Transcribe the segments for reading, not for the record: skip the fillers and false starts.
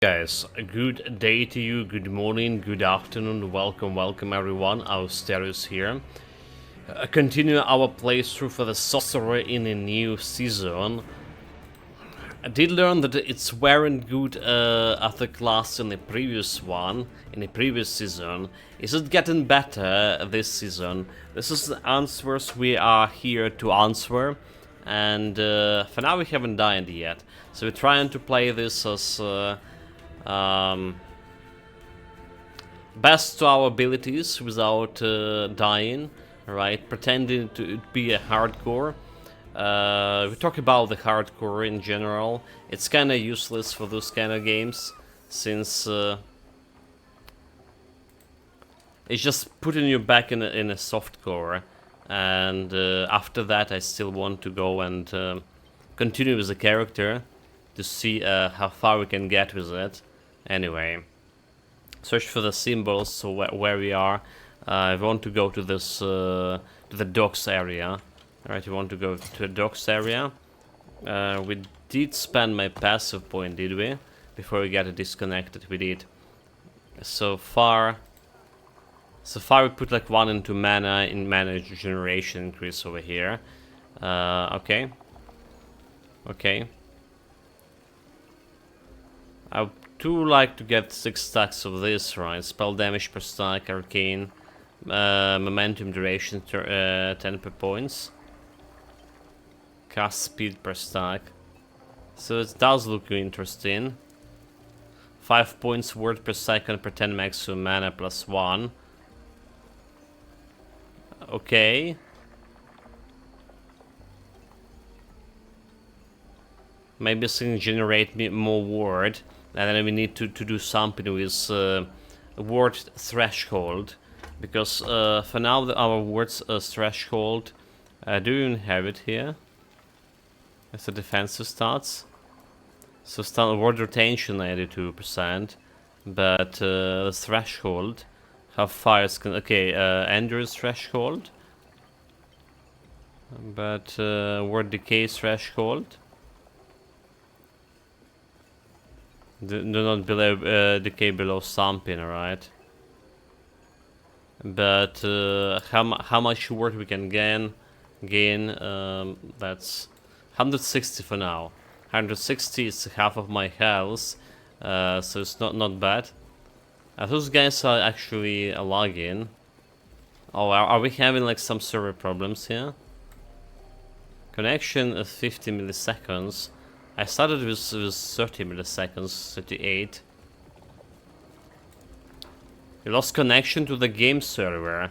Guys, a good day to you, good morning, good afternoon, welcome everyone, Austerius here. Continue our playthrough for the Sorcerer in a new season. I did learn that it's weren't good at the class in the previous one, in the previous season. Is it getting better this season? This is the answers we are here to answer. And for now we haven't died yet. So we're trying to play this as best to our abilities without dying, right? Pretending to be a hardcore. We talk about the hardcore in general. It's kind of useless for those kind of games, since it's just putting you back in a softcore. And after that, I still want to go and continue with the character to see how far we can get with it. Anyway, search for the symbols. So where we are, I want to go to this to the docks area. Alright, we want to go to the docks area. We did spend my passive point, did we? Before we get disconnected, we did. So far we put like 1 into mana in mana generation increase over here. Okay. I do like to get 6 stacks of this, right? Spell damage per stack, arcane, momentum duration 10 per points, cast speed per stack. So it does look interesting. 5 points worth per second per 10 maximum mana plus 1. Okay. Maybe this can generate me more word, and then we need to do something with word threshold, because for now our words threshold, do you even have it here? It's the defensive stats. So standard word retention 82%, but the threshold, how far it's can Ender's threshold, but word decay threshold. Do not decay below something, right? But how much word we can gain? That's 160 for now. 160 is half of my health, so it's not bad. Those guys are actually lagging. Oh, are we having like some server problems here? Connection at 50 milliseconds. I started with 30 milliseconds, 38. We lost connection to the game server.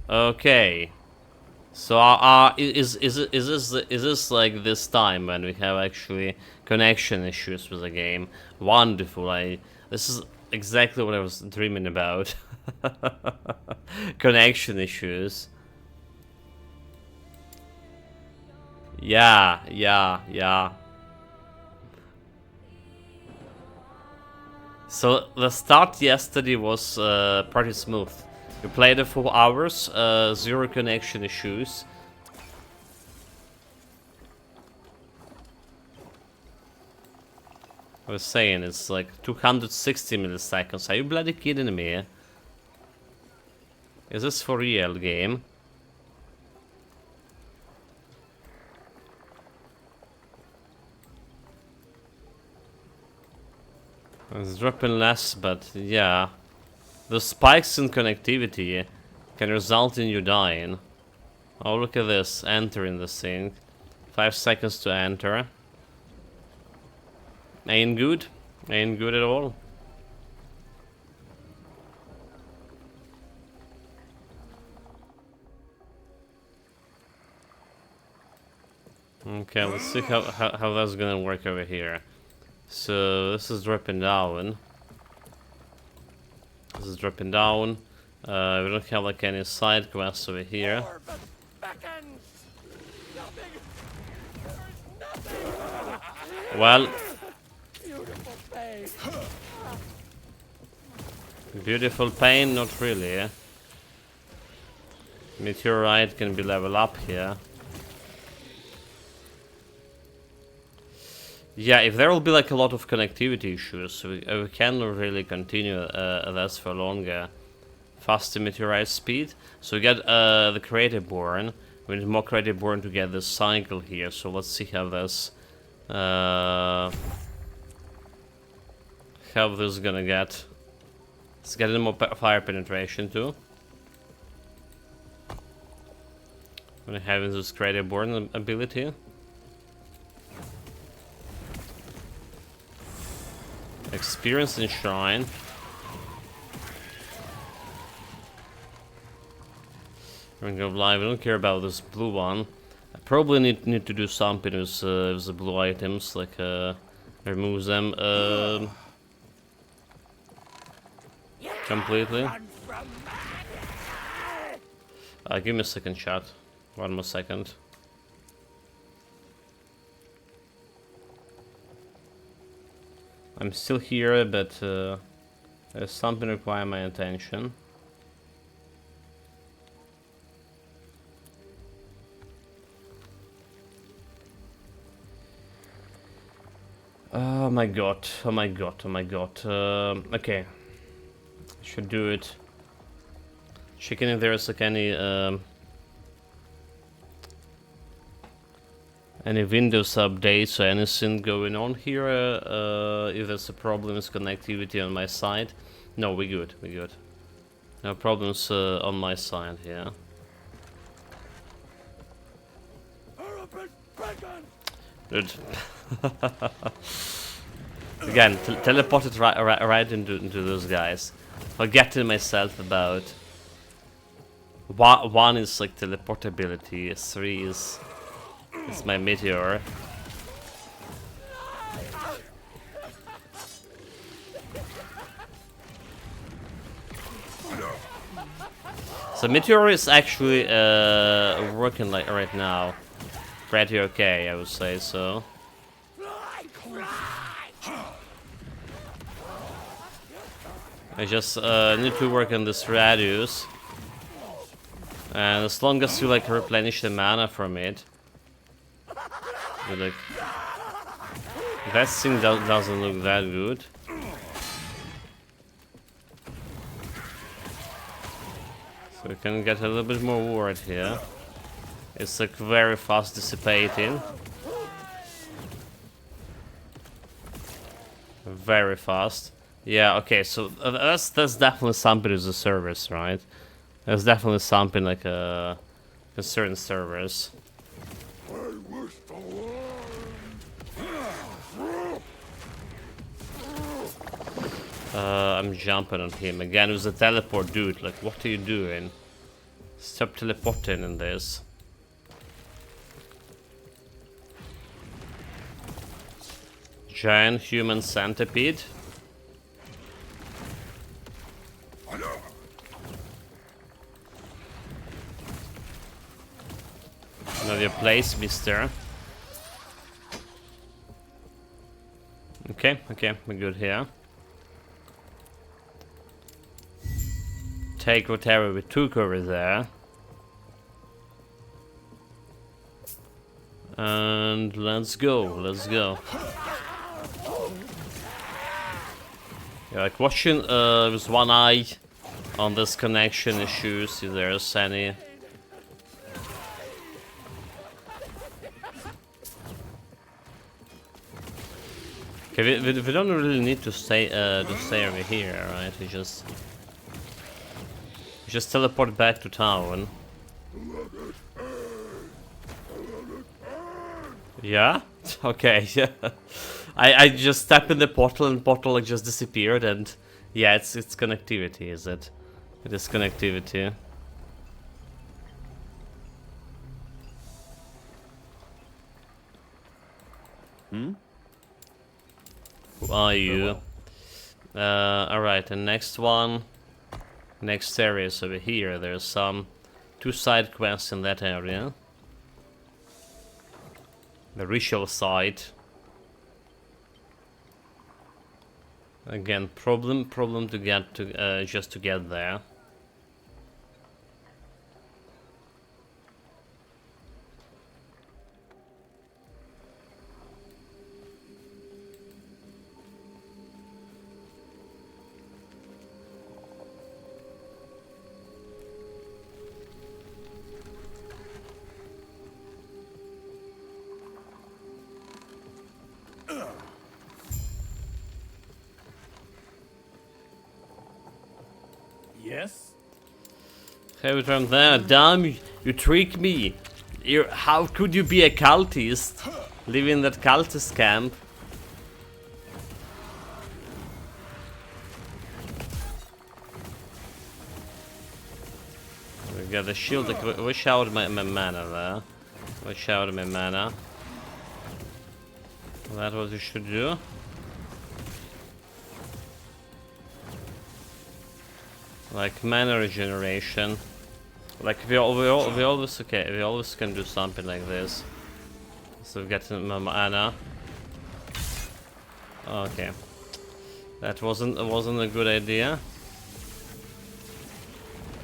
Okay. So is this like this time when we have actually connection issues with the game? Wonderful. This is exactly what I was dreaming about. Connection issues. Yeah. So the start yesterday was pretty smooth. We played it for hours, 0 connection issues. I was saying it's like 260 milliseconds. Are you bloody kidding me? Is this for real, game? It's dropping less, but yeah. The spikes in connectivity can result in you dying. Oh, look at this. Entering this thing. 5 seconds to enter. Ain't good. Ain't good at all. Okay, let's see how that's gonna work over here. So this is dropping down. This is dropping down. We don't have like any side quests over here. Well, beautiful pain, not really. Meteorite can be level up here. Yeah, if there will be like a lot of connectivity issues, we can really continue this for longer. Faster meteorite speed. So we get the creative born. We need more creative born to get this cycle here. So let's see how this is gonna get. It's getting more fire penetration too. When having this creative born ability. Experience in shrine. Ring of life. I don't care about this blue one. I probably need to do something with the blue items, like remove them completely. Give me a second shot. One more second. I'm still here, but there's something requiring my attention. Oh my god, oh my god, oh my god. Okay. Should do it. Checking if there's like any Windows updates or anything going on here. If there's a problem with connectivity on my side. No, we're good, we're good. No problems on my side here. Good. Again, teleported right into those guys. Forgetting myself about. One is like teleportability. 3 is my meteor. So meteor is actually working like right now. Pretty okay, I would say so. I just need to work on this radius, and as long as you like replenish the mana from it, like that thing doesn't look that good. So we can get a little bit more ward here. It's like very fast dissipating. Very fast. Yeah, okay, so that's definitely something with the servers, right? There's definitely something like certain servers. I'm jumping on him again with the teleport, dude. Like, what are you doing? Stop teleporting in this. Giant human centipede. Know your place, mister. Okay, we're good here. Take whatever we took over there. And let's go, let's go. Yeah, like watching with one eye on this connection issues, if there's any. Okay, we don't really need to stay over here, right? We just teleport back to town. Yeah? Okay, yeah. I just tap in the portal and portal like just disappeared, and yeah, it's connectivity, is it? It is connectivity. Hmm? Who are you? Alright, the next one. Next area is over here. There's some 2 side quests in that area. The ritual side. Again, problem to get to just to get there. Yes? Hey, from there, damn, you trick me. How could you be a cultist? Live in that cultist camp. We got the shield. Wish out my mana there. Wish out my mana. That's what you should do. Like mana regeneration. Like we always okay. We always can do something like this. So we get mana. Okay, that wasn't a good idea.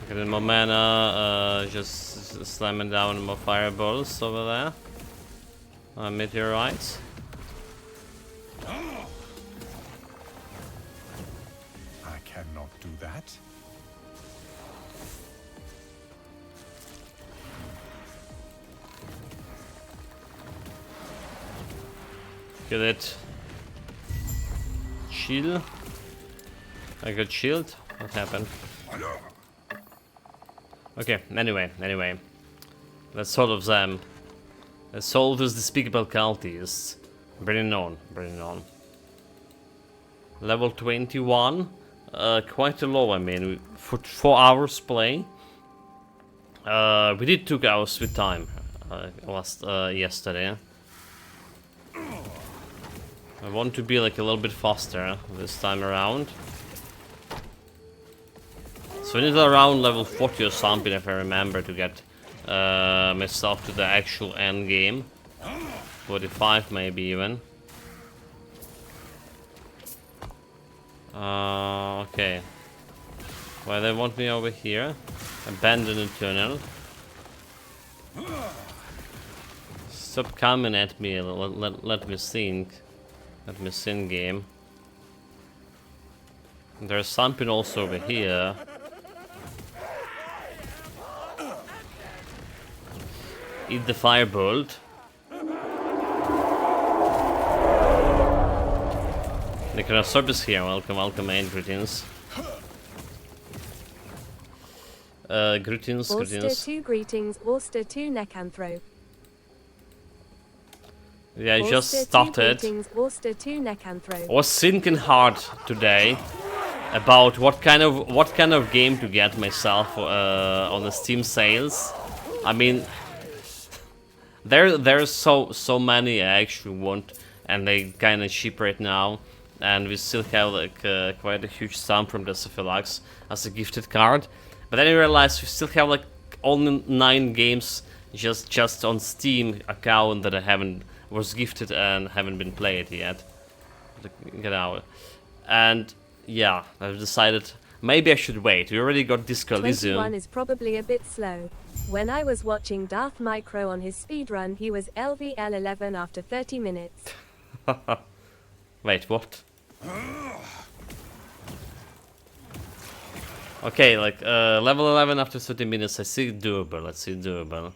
Getting more mana, just slamming down more fireballs over there. Meteorites. I cannot do that. Get it. Shield. I got shield. What happened? Okay, anyway. Let's solve them. Let's solve these despicable cultists. Bring it on. Level 21. Quite low, I mean. For 4 hours play. We did 2 hours with time. Yesterday. I want to be like a little bit faster this time around. So we need around level 40 or something if I remember to get myself to the actual end game. 45 maybe even. Okay. Why they want me over here? Abandon the tunnel. Stop coming at me, let me think. Let me think, game. There's something also over here. Eat the firebolt. Necrosorb is here. Welcome, and greetings. Greetings. Worcester 2 greetings, Worcester 2 Necanthrope. Yeah, I just started. Worcester 2 Necanthrope. I was thinking hard today about what kind of game to get myself on the Steam sales. I mean, there's so many I actually want, and they kind of cheap right now. And we still have like quite a huge sum from the Cephalux as a gifted card. But then I realized we still have like only 9 games just on Steam account that I was gifted and haven't been played yet. Get out. And yeah, I've decided maybe I should wait. We already got Disco Elysium. 21 is probably a bit slow. When I was watching Darth Micro on his speedrun, he was LVL 11 after 30 minutes. Wait, what? Okay, like level 11 after 30 minutes, I see doable. Let's see doable.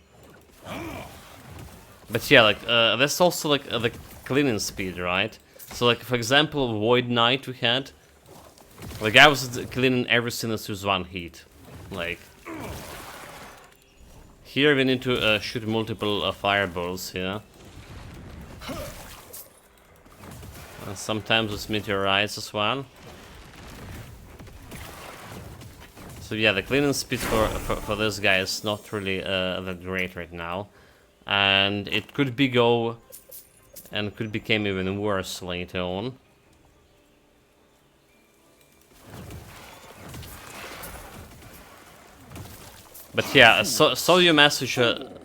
But yeah, like that's also like the cleaning speed, right? So like for example, Void Knight we had. The guy was cleaning everything as with 1 hit. Like here we need to shoot multiple fireballs here. And sometimes with meteorites as well. So yeah, the cleaning speed for this guy is not really that great right now. And it could become even worse later on. But yeah, saw your message,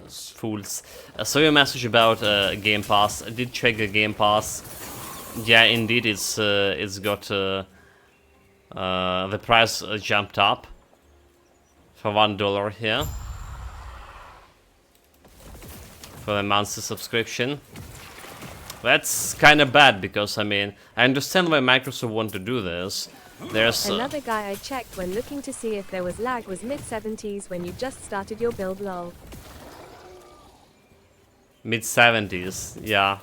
fools. I saw your message about Game Pass. I did check the Game Pass. Yeah, indeed, it's got the price jumped up for $1 here for the monthly subscription. That's kind of bad because I mean I understand why Microsoft want to do this. There's another guy I checked when looking to see if there was lag was mid-70s when you just started your build, lol. Mid-70s, yeah.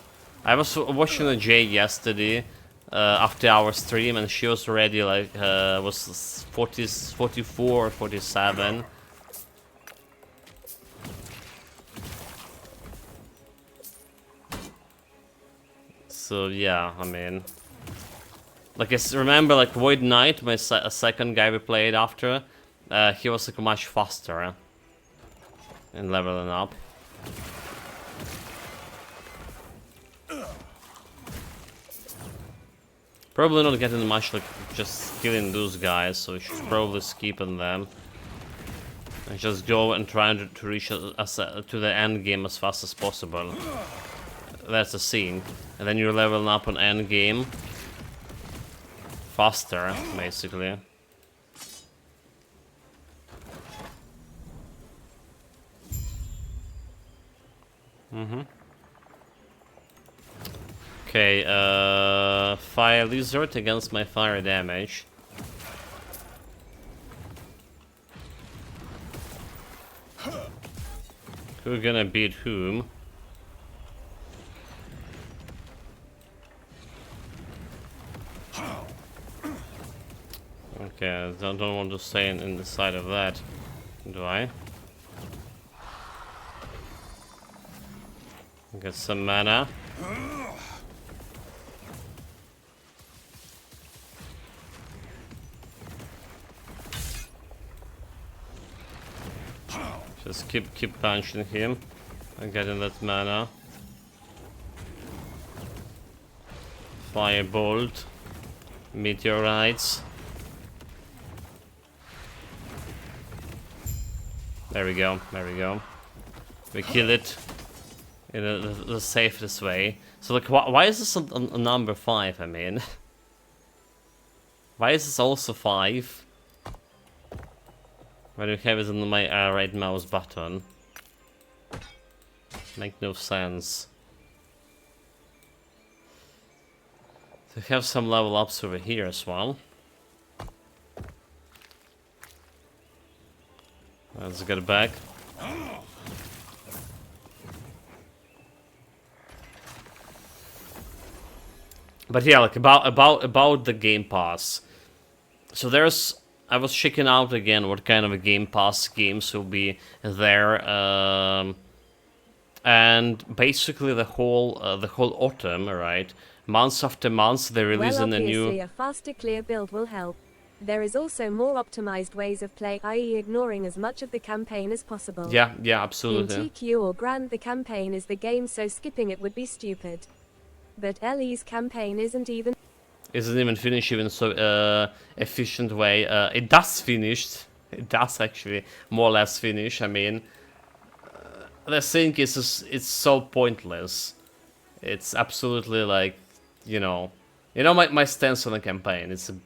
I was watching a Jay yesterday, after our stream, and she was already like was 44 or 47. So yeah, I mean, like remember like Void Knight, my second guy we played after, he was like much faster in leveling up. Probably not getting much, like just killing those guys, so we should probably skip on them. And just go and try to reach to the end game as fast as possible. That's the scene. And then you're leveling up on end game faster, basically. Okay, Fire Lizard against my fire damage. Who's gonna beat whom? Okay, I don't want to stay in the side of that, do I? Get some mana. Just keep punching him and getting that mana. Firebolt, meteorites. There we go. There we go. We kill it in the safest way. So like, why is this a number 5? I mean, why is this also 5? Why do you have it on my right mouse button? Make no sense. So we have some level ups over here as well. Let's get back. But yeah, like about the Game Pass. So I was checking out again what kind of a Game Pass games will be there, and basically the whole autumn, right? Months after months, they're releasing a new. Obviously, a faster clear build will help. There is also more optimized ways of play, i.e. ignoring as much of the campaign as possible. Yeah, absolutely. In TQ or Grand, the campaign is the game, so skipping it would be stupid. But LE's campaign isn't even finished even so efficient way. It does finish. It does actually more or less finish. I mean, the thing is, it's so pointless. It's absolutely like, you know my stance on the campaign. It's a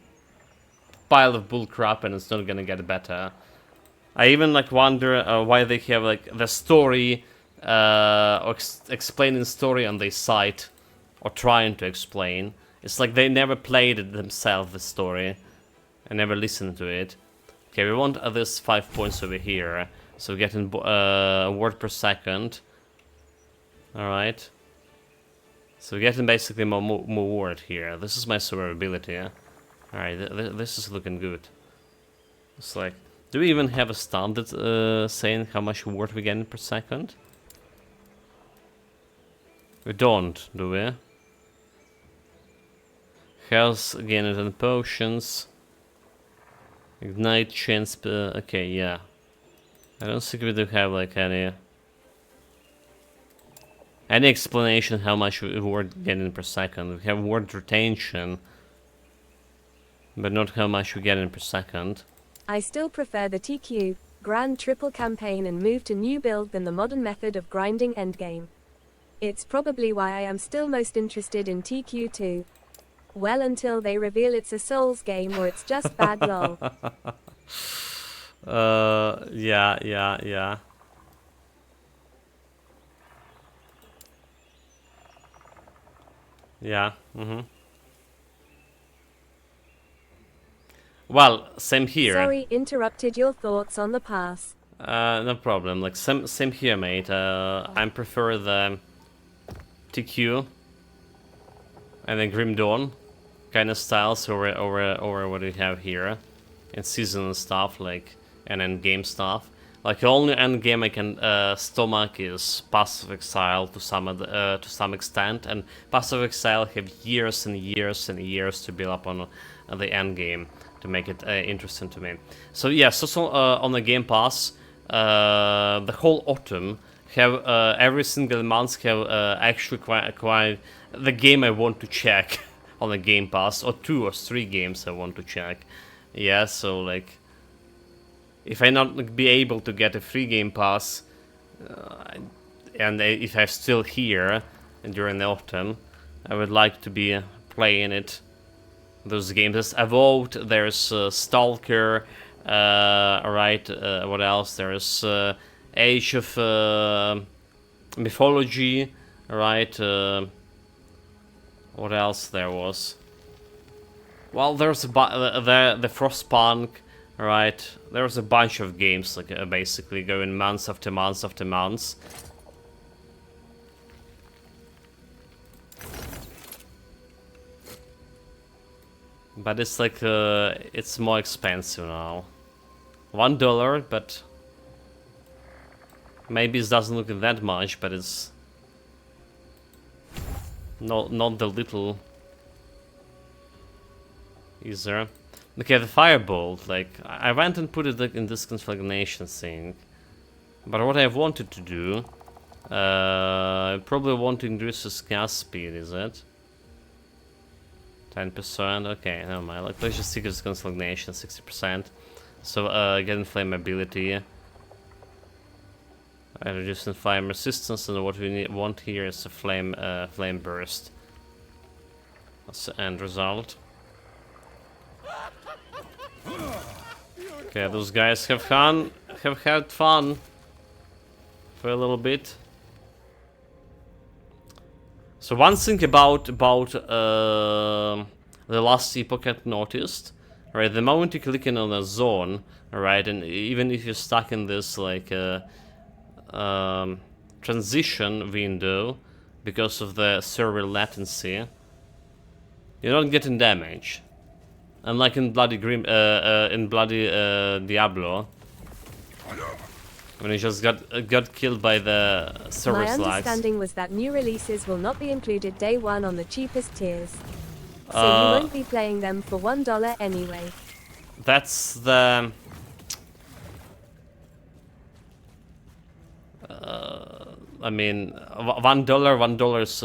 pile of bullcrap, and it's not gonna get better. I even like wonder why they have like the story or explaining story on their site, or trying to explain. It's like they never played it themselves, the story, and never listened to it. Okay, we want this 5 points over here, so we're getting word per second. All right. So we're getting basically more word here. This is my survivability. All right, this is looking good. It's like, do we even have a standard saying how much word we're getting per second? We don't, do we? Health gained and potions. Ignite chance. Okay, yeah. I don't think we do have like any explanation how much word getting per second. We have word retention, but not how much we get in per second. I still prefer the TQ, Grand Triple campaign and move to new build than the modern method of grinding endgame. It's probably why I am still most interested in TQ2. Well, until they reveal it's a Souls game or it's just bad lol. Yeah. Yeah, Well, same here. Sorry, interrupted your thoughts on the pass. No problem. Like same here, mate. I prefer the TQ and then Grim Dawn kind of styles over what we have here in season and stuff, like, and end game stuff. Like, the only end game I can stomach is Passive Exile to some extent, and Passive Exile have years and years and years to build up on the end game to make it interesting to me. So yeah, so on the Game Pass, the whole autumn have every single month have actually quite the game I want to check on the Game Pass, or 2 or 3 games I want to check. Yeah, so like, if I not be able to get a free Game Pass, and if I'm still here during the autumn, I would like to be playing it. Those games. There's Evolved, there's Stalker, right, what else? There's Age of Mythology, right, what else there was? Well, there's the Frostpunk, right, there's a bunch of games, like, basically going months after months after months. But it's like, it's more expensive now. $1, but maybe it doesn't look that much, but it's not the little either. Okay, the Firebolt, like, I went and put it in this configuration thing, but what I wanted to do, I probably want to increase the cast speed, is it? 10%, okay, never mind. Like, let's just see this consolidation, 60%. So, get inflammability. I reduce flame resistance, and what we want here is a flame burst. That's the end result. Okay, those guys have had fun for a little bit. So one thing about the last Epoch I noticed, right? The moment you're clicking on a zone, right, and even if you're stuck in this like transition window because of the server latency, you're not getting damage. Unlike in bloody Diablo, when you just got killed by the server My lags. understanding was that new releases will not be included day one on the cheapest tiers. So you won't be playing them for $1 anyway. That's the... I mean, $1 is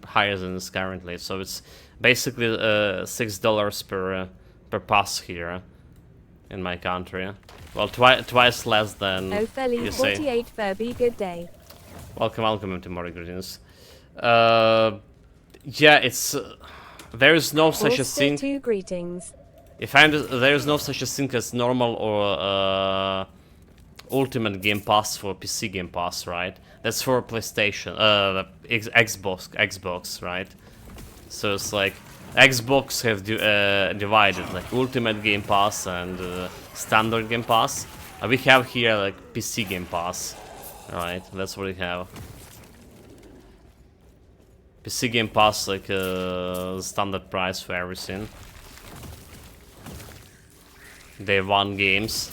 higher than this currently, so it's basically $6 per pass here in my country. Well, twice less than Oh, Feli, you say. 48 Furby, good day. Welcome to more greetings. Yeah, it's there is no such a thing. Two greetings. There is no such a thing as normal or Ultimate Game Pass for PC Game Pass, right? That's for PlayStation, Xbox, right? So it's like Xbox have divided like Ultimate Game Pass and Standard Game Pass. We have here like PC Game Pass, right? That's what we have. PC Game Pass, like standard price for everything. Day one games.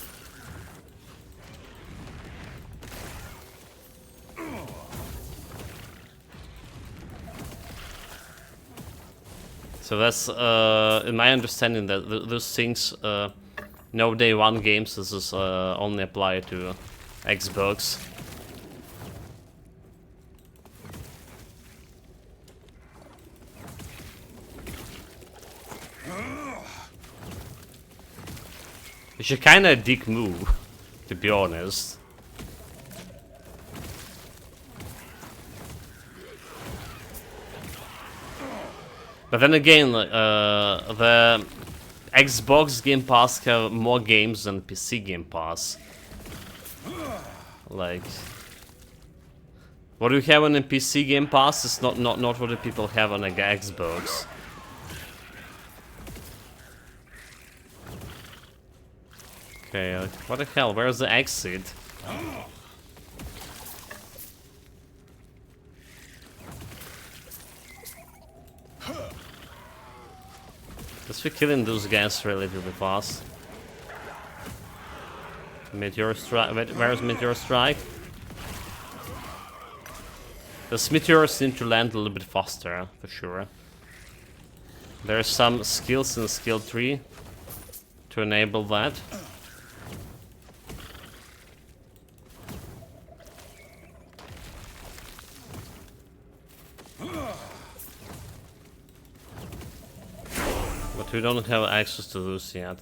So that's, in my understanding, that those things, no day one games, this is only apply to Xbox. It's a kinda dick move, to be honest. But then again, the Xbox Game Pass have more games than PC Game Pass. Like, what do you have on a PC Game Pass is not what the people have on a Xbox. Okay, like, what the hell? Where's the exit? Let's be killing those guys relatively fast. Meteor strike. Where's meteor strike? The meteors seem to land a little bit faster, for sure. There are some skills in skill tree to enable that. But we don't have access to those yet.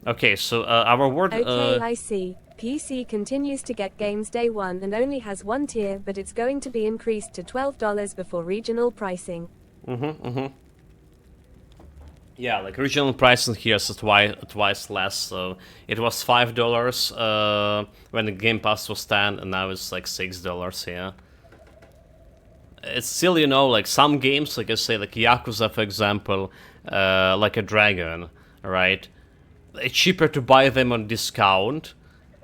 Okay, so our word... Okay, I see. PC continues to get games day one and only has one tier, but it's going to be increased to $12 before regional pricing. Yeah, like regional pricing here is twice less, so it was $5 when the Game Pass was 10, and now it's like $6 here. It's still, you know, like some games, like I say, like Yakuza, for example, like a Dragon, right? It's cheaper to buy them on discount,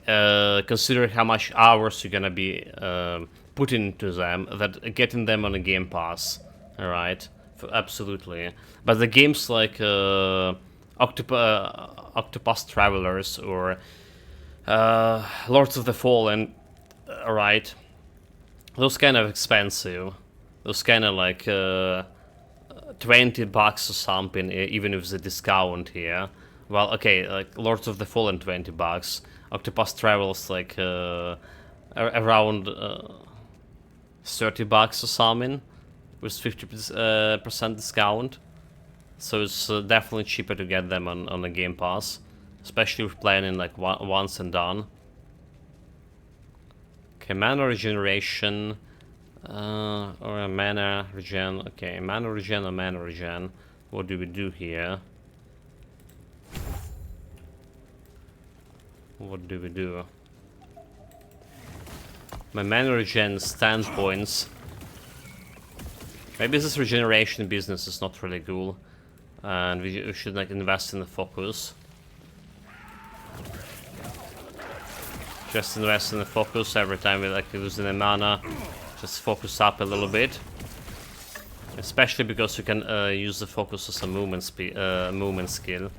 considering how much hours you're gonna be putting into them, that getting them on a Game Pass, alright? Absolutely. But the games like Octopus Travelers or Lords of the Fallen, alright? Those kind of expensive. Those kind of like $20 or something, even if it's a discount here. Well, okay, like Lords of the Fallen, $20. Octopus Travels like around $30 or something, with 50% discount. So it's definitely cheaper to get them on the Game Pass, especially if playing in like once and done. Okay, mana regeneration, or a mana regen. Okay, mana regen or mana regen. What do we do here? What do we do? My mana regen is 10 points. Maybe this regeneration business is not really cool, and we should like invest in the focus. Just invest in the focus every time we like losing the mana. Just focus up a little bit, especially because you can use the focus as a movement skill.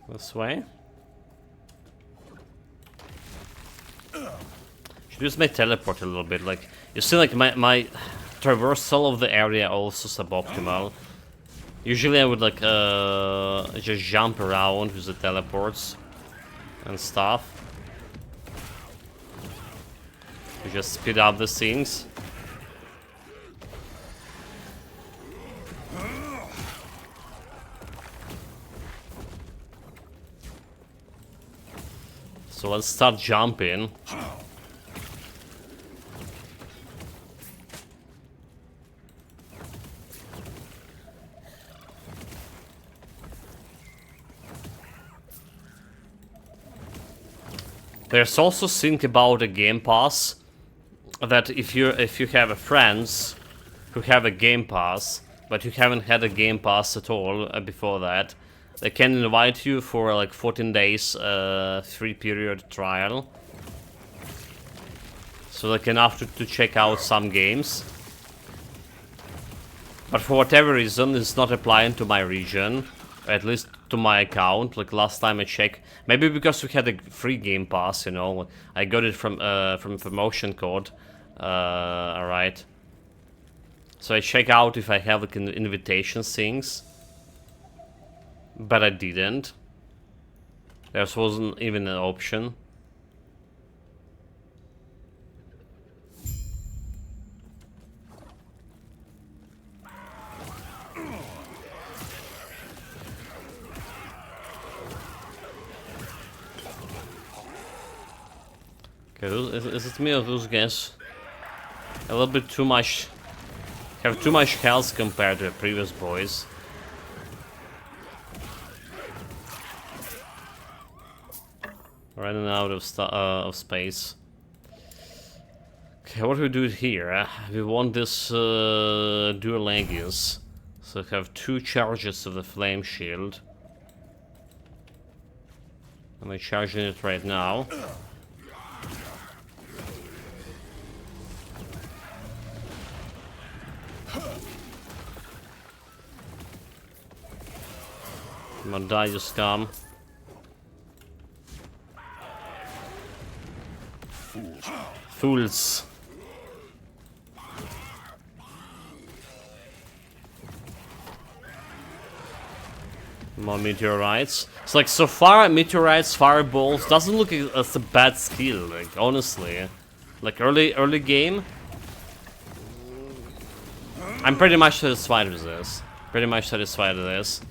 This way. Should use my teleport a little bit. Like you see, like my traversal of the area also suboptimal. Usually I would like just jump around with the teleports and stuff to just speed up the things. So let's start jumping. There's also think about a Game Pass that if you have friends who have a Game Pass but you haven't had a Game Pass at all before that, they can invite you for like 14 days free period trial, so they can have to check out some games. But for whatever reason, it's not applying to my region, at least to my account. Like last time I checked, maybe because we had a free Game Pass, you know, I got it from promotion code. Alright. So I check out if I have like invitation things, but I didn't. There wasn't even an option. Okay, is it me or those guys? A little bit too much. Have too much health compared to the previous boys. Running out of space. Okay, what do we do here? We want this dual leggings. So we have 2 charges of the flame shield. Am I charging it right now? Come on, die, you scum. Fools. More meteorites. It's like, so far, meteorites, fireballs doesn't look as a bad skill, like, honestly. Like, early game, I'm pretty much satisfied with this. Pretty much satisfied with this.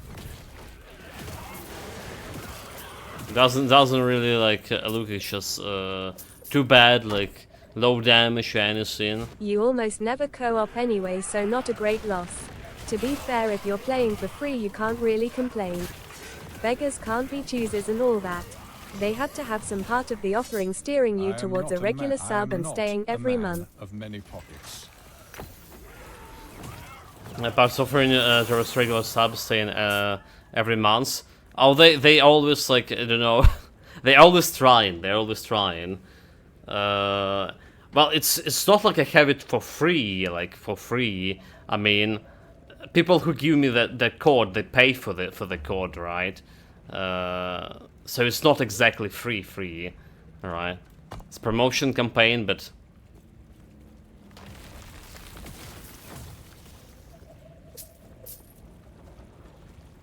Doesn't really, like, look, it's just, too bad, like, low damage or anything. You almost never co-op anyway, so not a great loss. To be fair, if you're playing for free you can't really complain. Beggars can't be choosers and all that. They had to have some part of the offering steering you towards a regular sub and staying every month. Of many pockets. About offering towards regular sub staying every month. Oh, they always, like, I don't know. They're always trying. Well, it's not like I have it for free, like, for free. I mean, people who give me the code, they pay for the code, right? So it's not exactly free, alright? It's a promotion campaign, but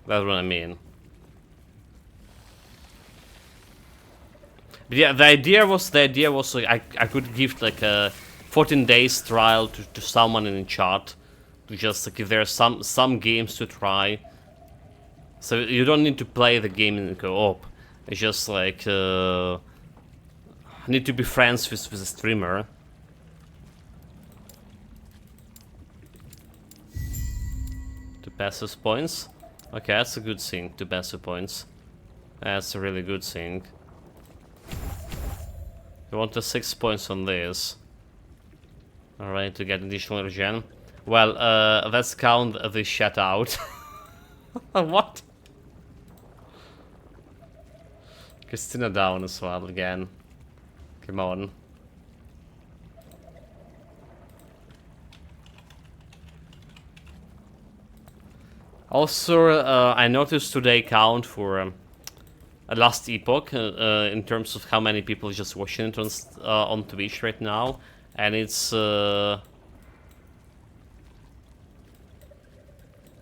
that's what I mean. But yeah, the idea was like I could give like a 14 days trial to someone in the chat, to just like if there are some games to try. So you don't need to play the game in co-op. It's just like need to be friends with a streamer. To passive points. Okay, that's a good thing. To passive points. That's a really good thing. You want the 6 points on this. Alright, to get additional regen. Well, let's count this shut out. What? Christina down as well again. Come on. Also, I noticed today count for last Epoch in terms of how many people just watching it on Twitch right now, and it's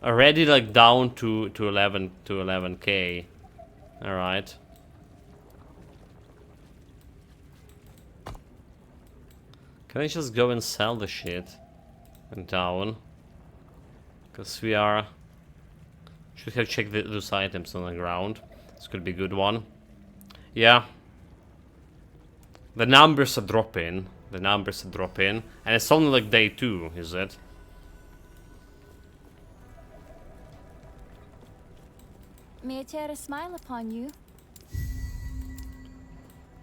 already like down to 11k. All right. Can I just go and sell the shit and down? Because we are should have checked those items on the ground. This could be a good one. Yeah. The numbers are dropping. And it's only like day 2, is it? May I tear a smile upon you?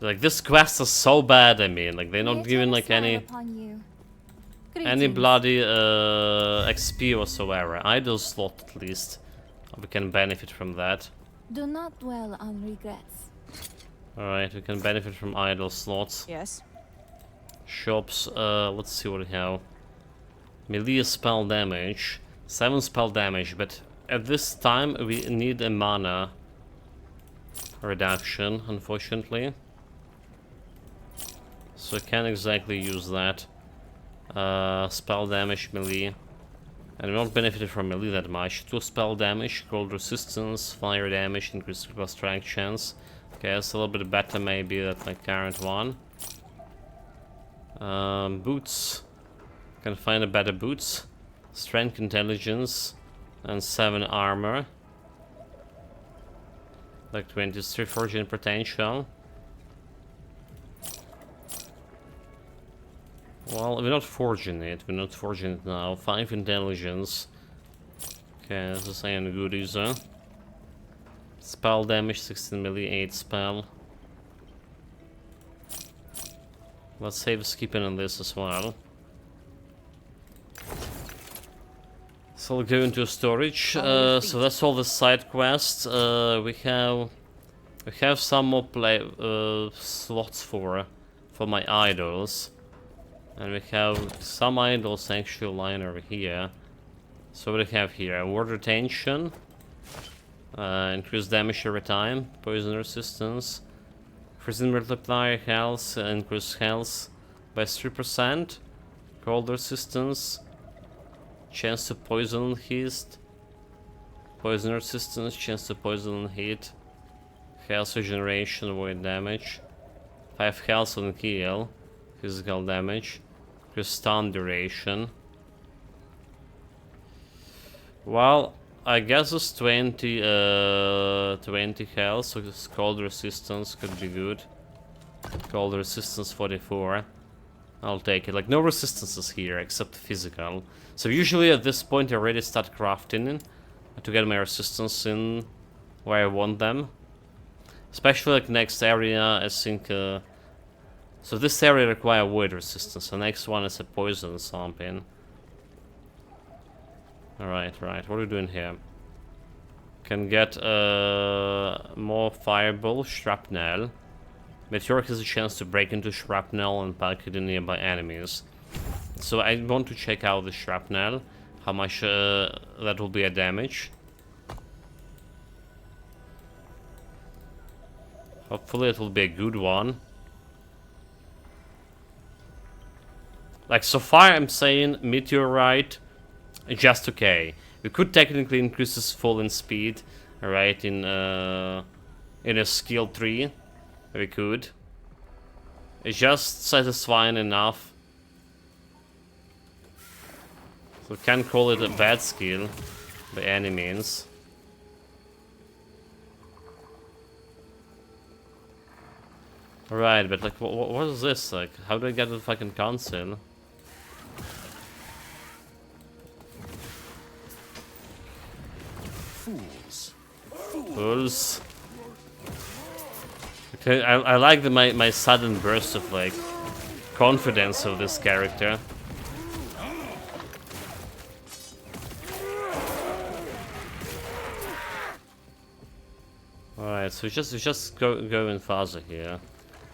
Like, this quest is so bad, I mean. Like, they're May I not tear giving a like smile any upon you? Any bloody XP whatsoever. Idle slot at least. We can benefit from that. Do not dwell on regrets. Alright, we can benefit from idle slots. Yes. Shops, let's see what we have. Melee spell damage. 7 spell damage, but at this time we need a mana reduction, unfortunately. So I can't exactly use that. Spell damage, melee. And we don't benefit from melee that much. 2 spell damage, cold resistance, fire damage, increased critical strike chance. Okay, that's a little bit better maybe than my current one. Boots. Can find a better boots. Strength, intelligence, and 7 armor. Like 23 forging potential. Well, we're not forging it. We're not forging it now. 5 intelligence. Okay, this is any goodies, huh? Spell damage, 16 melee, 8 spell. Let's save skipping on this as well. So we'll go into storage. So that's all the side quests. We have some more slots for my idols. And we have some idols actually lying over here. So what do we have here? Word retention. Increase damage every time. Poison resistance. Freezing multiplier health. Increase health by 3%. Cold resistance. Chance to poison and heat. Poison resistance. Chance to poison and heat. Health regeneration. Avoid damage. 5 health on heal. Physical damage. Increase stun duration. Well, I guess it's 20 health, so this cold resistance could be good. Cold resistance 44. I'll take it. Like, no resistances here except physical. So usually at this point I already start crafting to get my resistance in where I want them. Especially like next area, I think. So this area requires void resistance. The next one is a poison something. Alright, right. What are we doing here? Can get more fireball, shrapnel. Meteor has a chance to break into shrapnel and pack it in nearby enemies. So I want to check out the shrapnel. How much that will be a damage. Hopefully it will be a good one. Like, so far I'm saying meteorite just okay. We could technically increase his falling speed, right? In a skill tree, we could. It's just satisfying enough. So can't call it a bad skill by any means. Right, but like, what is this? Like, how do I get to the fucking console? Fools. Okay, I like my sudden burst of like confidence of this character. Alright, so just going faster here.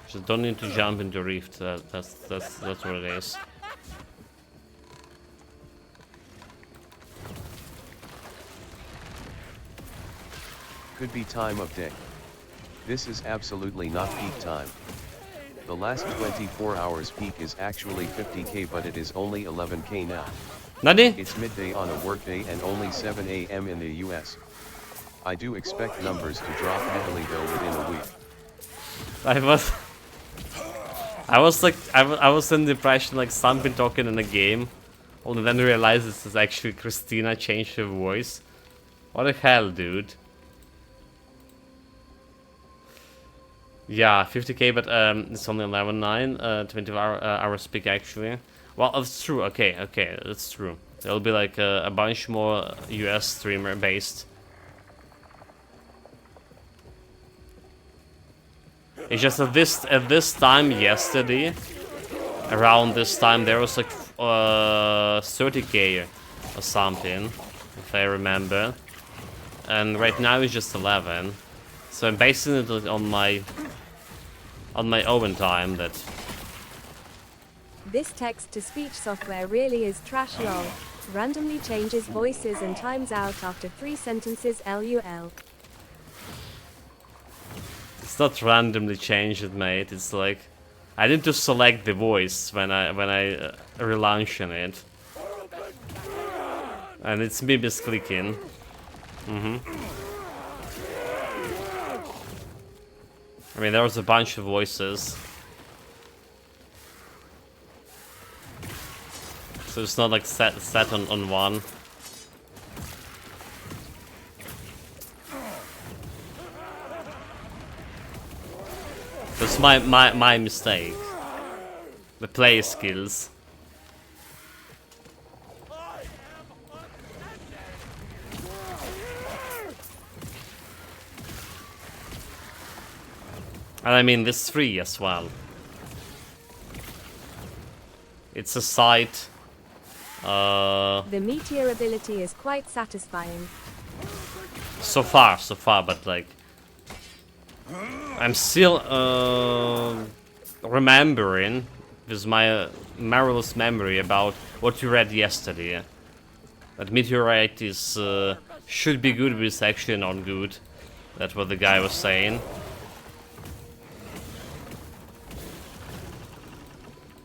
Just don't need to jump into rift. That's what it is. Could be time of day. This is absolutely not peak time. The last 24 hours peak is actually 50k, but it is only 11k now. Nani? It's midday on a workday and only 7 AM in the US. I do expect numbers to drop heavily though within a week. I was in the impression like something talking in a game, only then realized this is actually Christina changed her voice. What the hell, dude? Yeah, 50k, but it's only 11.9, 24 hours peak actually. Well, that's true. Okay, that's true. There'll be like a bunch more US streamer based. It's just at this time yesterday, around this time there was like 30k or something, if I remember, and right now it's just 11. So I'm basing it on my own time. That This text-to-speech software really is trash lol. Randomly changes voices and times out after 3 sentences lol. it's not randomly changed, mate. It's like I need to select the voice when I relaunching it, and it's me misclicking. I mean, there was a bunch of voices, so it's not like set on one. That's my mistake. The play skills. And I mean this 3 as well. It's a sight. The meteor ability is quite satisfying. So far, but like I'm still remembering with my marvelous memory about what you read yesterday. That meteorite is should be good, but it's actually not good. That's what the guy was saying.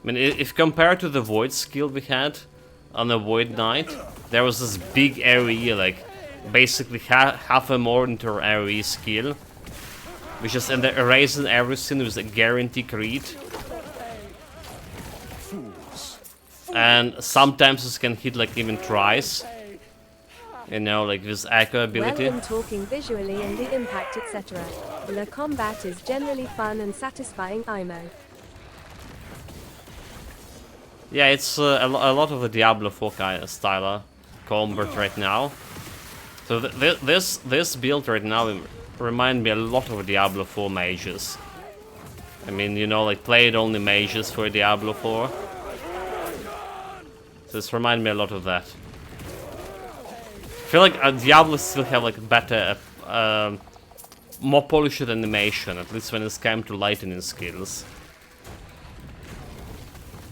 I mean, if compared to the Void skill we had on the Void Knight, there was this big AoE, like basically half a more into AoE skill, which is erasing everything with a guaranteed crit. And sometimes it can hit like even twice. You know, like this echo ability. Well, in talking visually and the impact, etc. The combat is generally fun and satisfying, IMO. Yeah, it's a lot of the Diablo 4 kind of style combat right now. So this build right now reminds me a lot of Diablo 4 mages. I mean, you know, like played only mages for Diablo 4. So this reminds me a lot of that. I feel like Diablo still have like better, more polished animation, at least when it's come to lightning skills.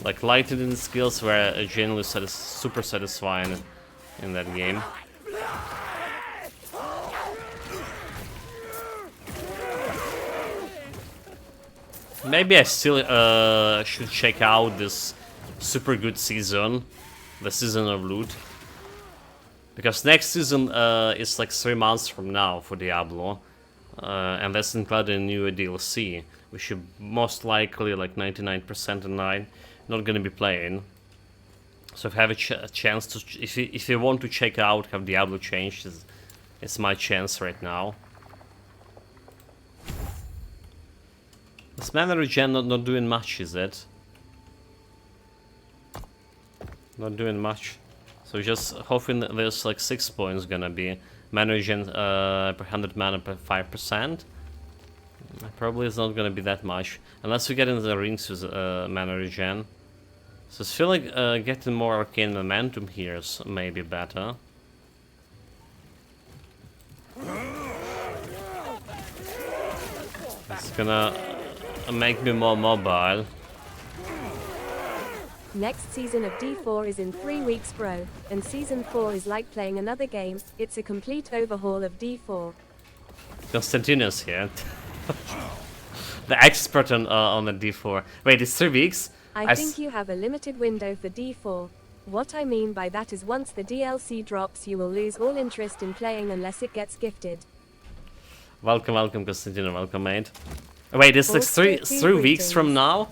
Like lightning skills were generally super satisfying in that game. Maybe I still should check out this super good season, the Season of Loot. Because next season is like 3 months from now for Diablo. And that's included in new DLC, which you most likely, like 99% not gonna be playing. So if you have a chance to, if you want to check out how Diablo changed, it's my chance right now. This mana regen not doing much, is it? Not doing much. So just hoping that there's like 6 points gonna be mana regen per 100 mana per 5%. Probably it's not gonna be that much unless we get into the rings with mana regen. So I feel like getting more arcane momentum here is maybe better. It's gonna make me more mobile. Next season of D4 is in 3 weeks, bro, and season 4 is like playing another game. It's a complete overhaul of D4. Constantinus here. The expert on the D4. Wait, it's 3 weeks? I think you have a limited window for D4. What I mean by that is once the DLC drops, you will lose all interest in playing unless it gets gifted. Welcome, Constantino, welcome, mate. Wait, it's like three weeks from now?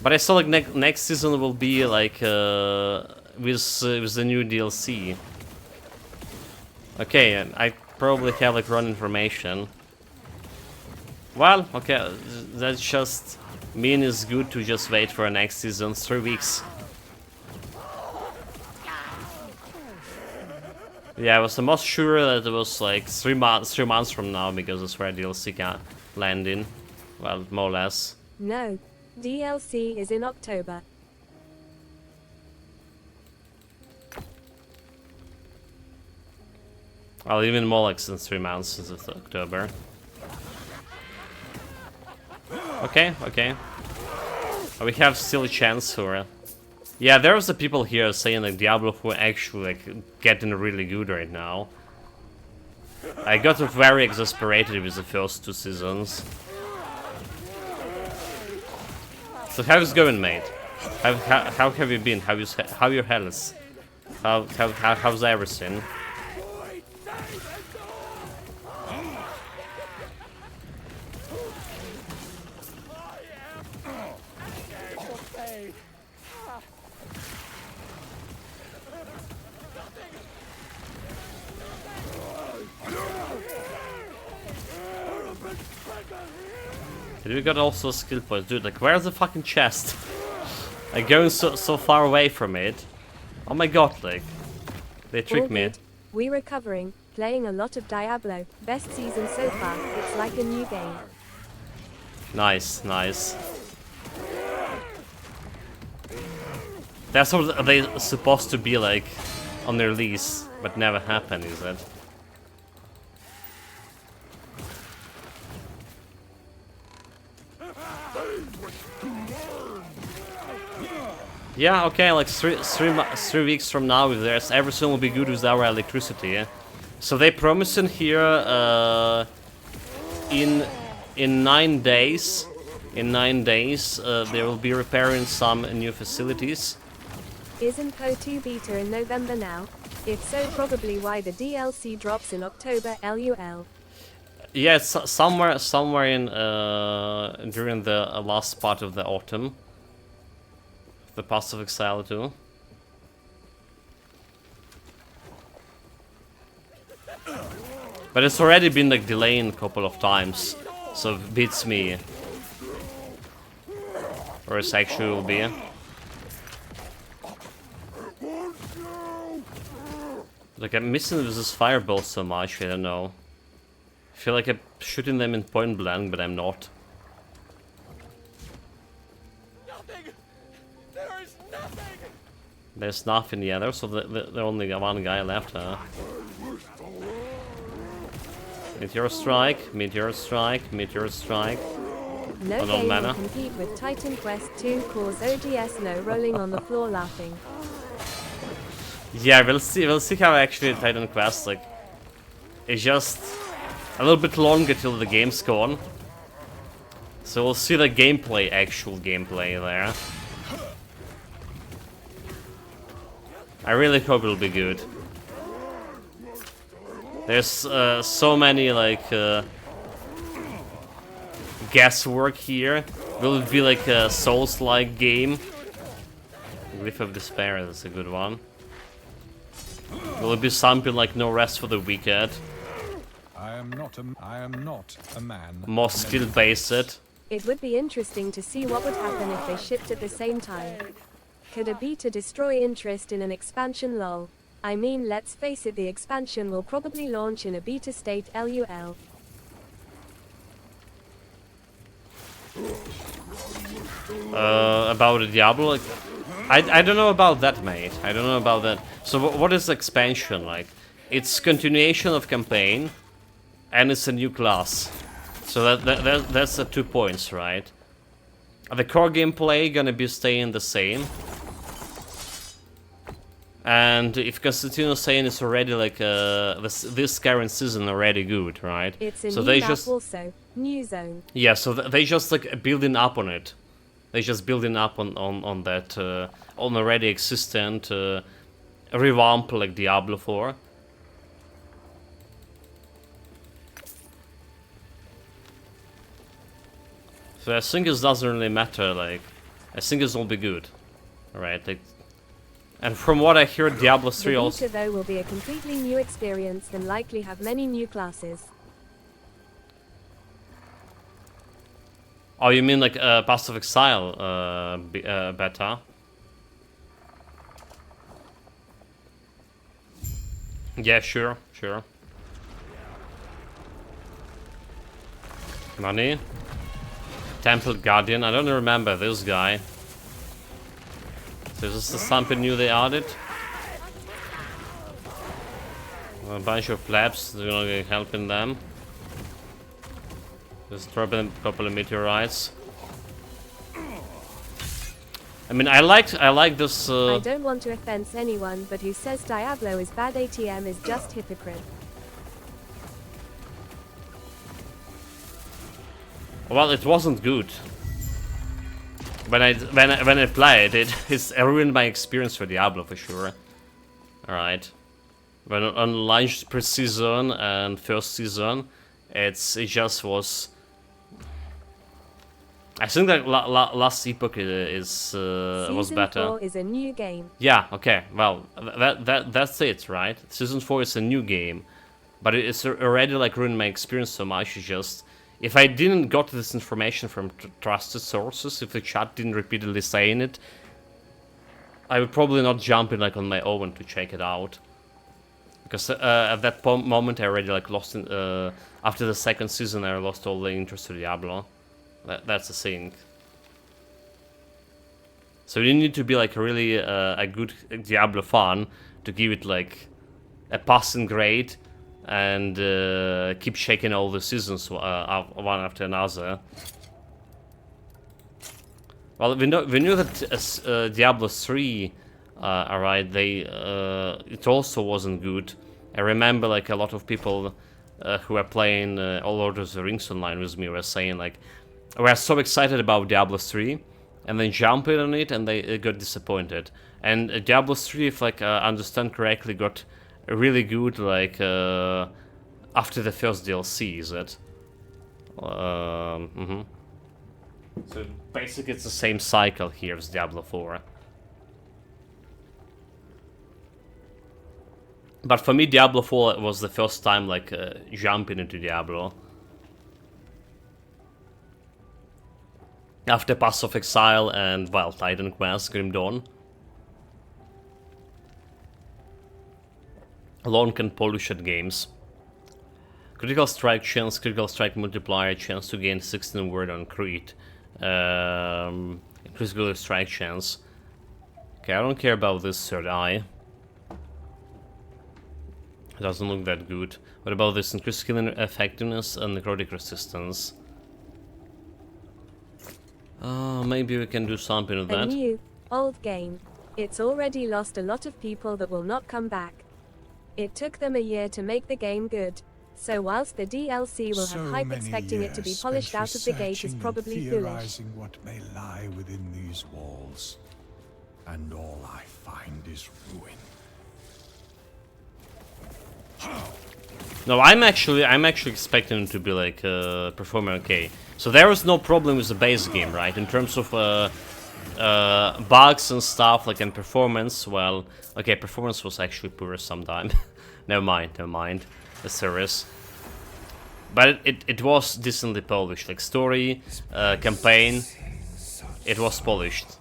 But I saw like next season will be like with the new DLC. Okay, I probably have like wrong information. Well, okay, that's just mean it's good to just wait for next season 3 weeks. Yeah, I was almost sure that it was like 3 months from now because that's where DLC can land in. Well, more or less. No, DLC is in October. Well, even more like since 3 months since it's October. Okay. We have still a chance for. Yeah, there was the people here saying like Diablo 4 actually like getting really good right now. I got very exasperated with the first 2 seasons. So how's it going, mate? How have you been? How your health? How's everything? Did we got also skill points? Dude, like, where's the fucking chest? Like, going so far away from it. Oh my god, like, they tricked me. We recovering, playing a lot of Diablo. Best season so far, it's like a new game. Nice. That's what they supposed to be like on their release, but never happened, is it? Yeah, okay, like three weeks from now, if there's everything will be good with our electricity, yeah? So they promise in here in 9 days. In 9 days, they will be repairing some new facilities. Isn't Po 2 beta in November now? If so, probably why the DLC drops in October. LUL. Yeah, it's somewhere in during the last part of the autumn. The Pass of Exile too. But it's already been like delayed a couple of times, so it beats me. Or it's actually will be. Like I'm missing this fireball so much, I don't know. I feel like I'm shooting them in point blank, but I'm not. Nothing! There is nothing! There's nothing, yeah, there's the only one guy left, huh? Meteor strike, meteor strike, meteor strike. No Oh, no game mana. will compete with Titan Quest 2 cause ODS no rolling on the floor laughing. Yeah, we'll see how actually Titan Quest, like, it's just a little bit longer till the game's gone. So we'll see the gameplay, actual gameplay there. I really hope it'll be good. There's so many, like, guesswork here. Will it be like a Souls-like game? Glyph of Despair, that's a good one. Will it be something like No Rest for the Wicked? I am not a man. More skill-based? It would be interesting to see what would happen if they shipped at the same time. Could a beta destroy interest in an expansion? Lol. I mean, let's face it, the expansion will probably launch in a beta state. LUL. About the Diablo? Like, I don't know about that, mate. I don't know about that. So what is expansion like? It's continuation of campaign, and it's a new class. So that's the 2 points, right? The core gameplay gonna be staying the same. And if Constantino's saying it's already like this current season already good, right? It's a so new they map just also. New zone. yeah, so they just like building up on it. They just building up on that on already existent revamp like Diablo 4. So I think it doesn't really matter. Like I think it's will be good, right? Like, and from what I hear, Diablo 3 The also. beta though will be a completely new experience and likely have many new classes. Oh, you mean like Pass of Exile beta? Yeah, sure. Money. Temple Guardian. I don't remember this guy. So is this something new they added? A bunch of flaps. They're gonna be helping them. Just dropping a couple of meteorites. I mean, I like this. I don't want to offend anyone, but who says Diablo is bad ATM is just hypocrite. Well, it wasn't good. When I played it, it ruined my experience for Diablo for sure. All right. When on launch pre-season and first season, it just was. I think that last Epoch was better. Season 4 is a new game. Yeah. Okay. Well, that's it, right? Season 4 is a new game, but it's already like ruined my experience so much. It's just if I didn't got this information from trusted sources, if the chat didn't repeatedly saying it, I would probably not jump in like on my own to check it out. Because at that moment I already like lost in, after the second season I lost all the interest to Diablo. That's the thing. So you need to be like really a good Diablo fan to give it like a passing grade and keep checking all the seasons one after another. Well, we knew that Diablo 3, alright, it also wasn't good. I remember like a lot of people who were playing All Lord of the Rings online with me were saying like, we're so excited about Diablo 3, and then jumping on it and they got disappointed. And Diablo 3, if like I understand correctly, got really good like after the first DLC, is it? So basically it's the same cycle here as Diablo 4. But for me, Diablo 4 was the first time like jumping into Diablo. After Pass of Exile and, well, Titan Quest, Grim Dawn. Long and polished games. Critical strike chance, critical strike multiplier, chance to gain 16 word on crit. Critical strike chance. Okay, I don't care about this third eye. It doesn't look that good. What about this increased killing effectiveness and necrotic resistance? Maybe we can do something with A that. new, old game. It's already lost a lot of people that will not come back. It took them a year to make the game good. So whilst the DLC will have hype expecting it to be polished out of the gate is probably foolish. Theorizing what may lie within these walls, and all I find is ruin. No, I'm actually expecting it to be like performing okay. So there was no problem with the base game, right? In terms of bugs and stuff, like in performance. Well, okay, performance was actually poor sometime. never mind. The series. But it was decently polished. Like story, campaign, it was polished.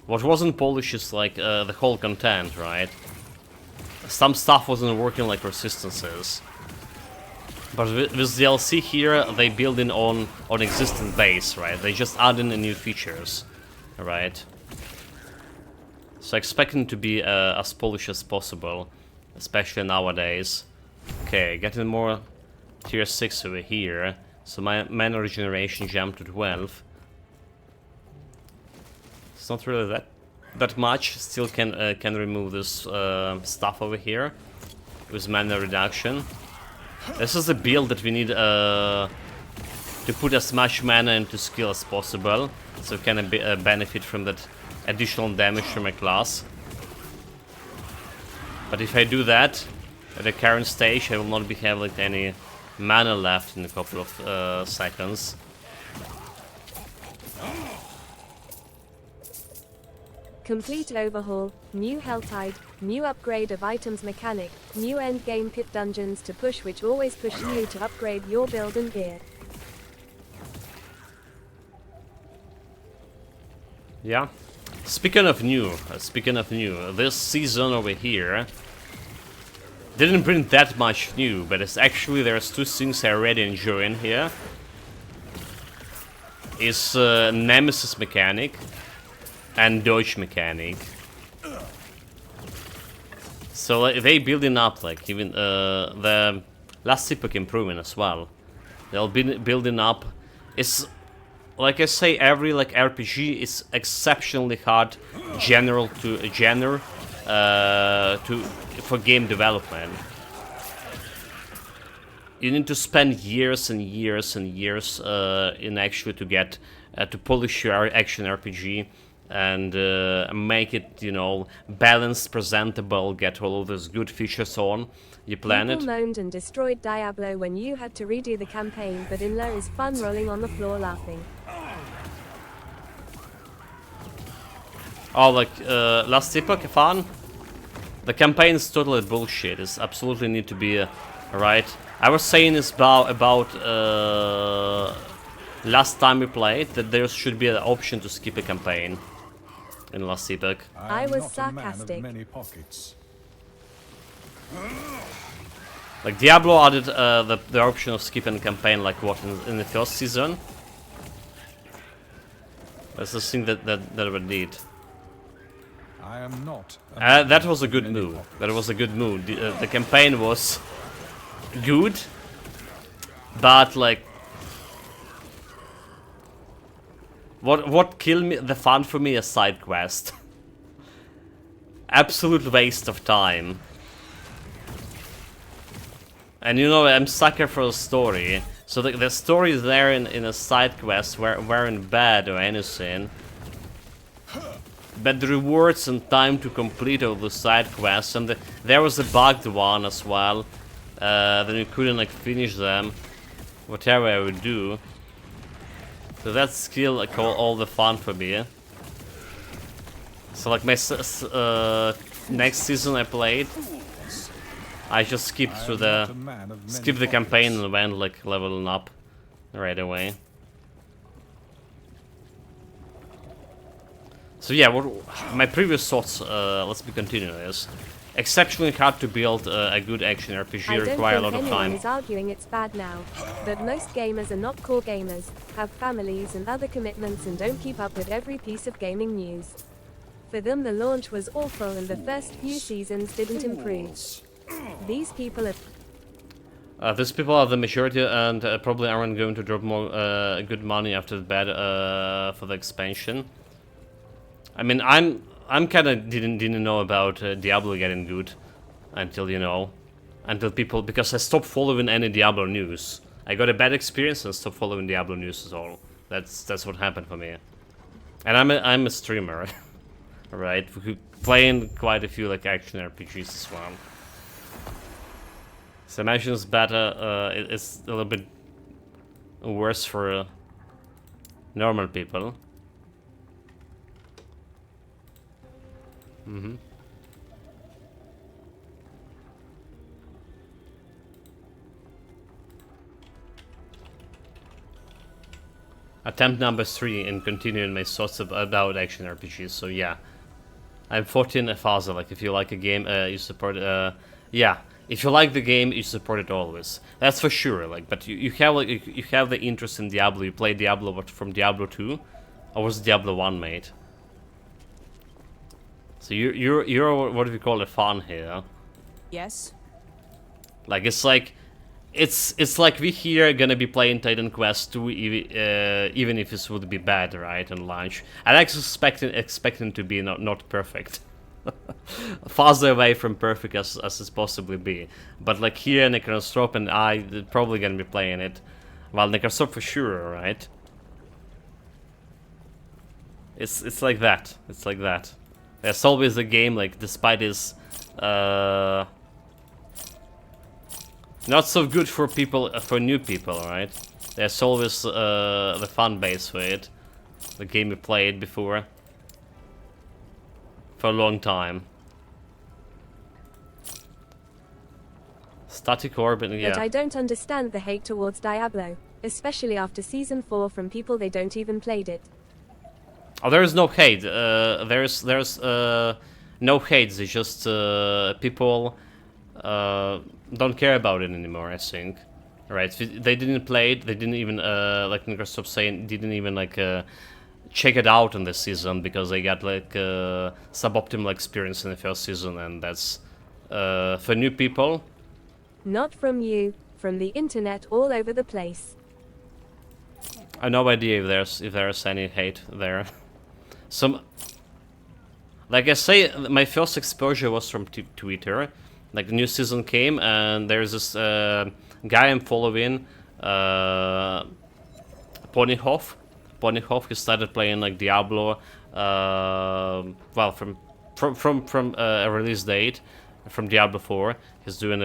What wasn't polished is like the whole content, right? Some stuff wasn't working like resistances. But with DLC here, they build in on existing base, right? They just add in the new features, right? So expecting to be as polished as possible, especially nowadays. Okay, getting more tier 6 over here. So my mana regeneration jumped to 12. It's not really that much. Still can remove this stuff over here with mana reduction. This is a build that we need to put as much mana into skill as possible, so we can benefit from that additional damage from a class. But if I do that at the current stage, I will not be having like any mana left in a couple of seconds. Complete overhaul, new Helltide, new upgrade of items mechanic, new endgame pit dungeons to push which always push you to upgrade your build and gear. Yeah. Speaking of new, this season over here didn't bring that much new, but it's actually there's two things I already enjoying here. Is Nemesis mechanic and dodge mechanic. So like, they building up like even the last Epoch improvement as well. They'll be building up. It's like I say, every like RPG is exceptionally hard for game development. You need to spend years and years and years in actually to get to polish your action RPG and make it, you know, balanced, presentable, get all of those good features on your planet. People moaned and destroyed Diablo when you had to redo the campaign, but Inla is fun rolling on the floor laughing. Oh, like last Epoch, fun? The campaign is totally bullshit. It's absolutely need to be right. I was saying this about last time we played that there should be an option to skip a campaign in last Epoch. I was not a man of sarcastic. many pockets. Like Diablo added the option of skipping a campaign, like what in the first season. That's the thing that we did. I am not a man That was a of good many move. pockets. That was a good move. The campaign was good, but like what killed me the fun for me is side quest. Absolute waste of time. And you know, I'm sucker for a story. So the story is there in a side quest weren't bad or anything. But the rewards and time to complete all the side quests, and there was a bugged one as well. Then you couldn't like finish them, whatever I would do. So that's still like all the fun for me. So like my next season I played, I just skipped through the campaign and went like leveling up right away. So yeah, my previous thoughts, let's be continuing this. Exceptionally hard to build a good action RPG, require a lot of time. I don't think anyone is arguing it's bad now, but most gamers are not core gamers, have families and other commitments and don't keep up with every piece of gaming news. For them the launch was awful and the first few seasons didn't improve. These people are the majority and probably aren't going to drop more good money after the bad for the expansion. I mean, I'm kind of didn't know about Diablo getting good until people, because I stopped following any Diablo news. I got a bad experience and stopped following Diablo news at all. That's what happened for me. And I'm a streamer, right? Playing quite a few like action RPGs as well. So imagine it's better. It's a little bit worse for normal people. Attempt number 3 in continuing my thoughts about action RPGs. So yeah, I'm 14 a father. Like if you like a game, you support. Yeah, if you like the game, you support it always. That's for sure. Like, but you have the interest in Diablo. You play Diablo from Diablo 2, or was Diablo 1 made? So you're what do we call a fan here? Yes. Like it's like we here gonna be playing Titan Quest 2 even if this would be bad, right, on launch. I'm actually expecting to be not perfect. Farther away from perfect as it's possibly be. But like here Necrostrop and I probably gonna be playing it. Well, Necrostrop for sure, right? It's like that. It's like that. There's always a game, like, despite its not so good for people, for new people, right? There's always the fun base for it. The game we played before for a long time. Static Orbit, yeah. But I don't understand the hate towards Diablo, especially after Season 4 from people they don't even played it. Oh, there is no hate. There's no hate. It's just people don't care about it anymore, I think. Right? They didn't play it. They didn't even like Microsoft saying didn't even like check it out in this season because they got like suboptimal experience in the first season, and that's for new people. Not from you, from the internet all over the place. I have no idea if there's any hate there. Like I say, my first exposure was from Twitter. Like the new season came, and there's this guy I'm following, Ponyhoff. Ponyhoff, he started playing like Diablo. Well, from a release date, from Diablo 4. He's doing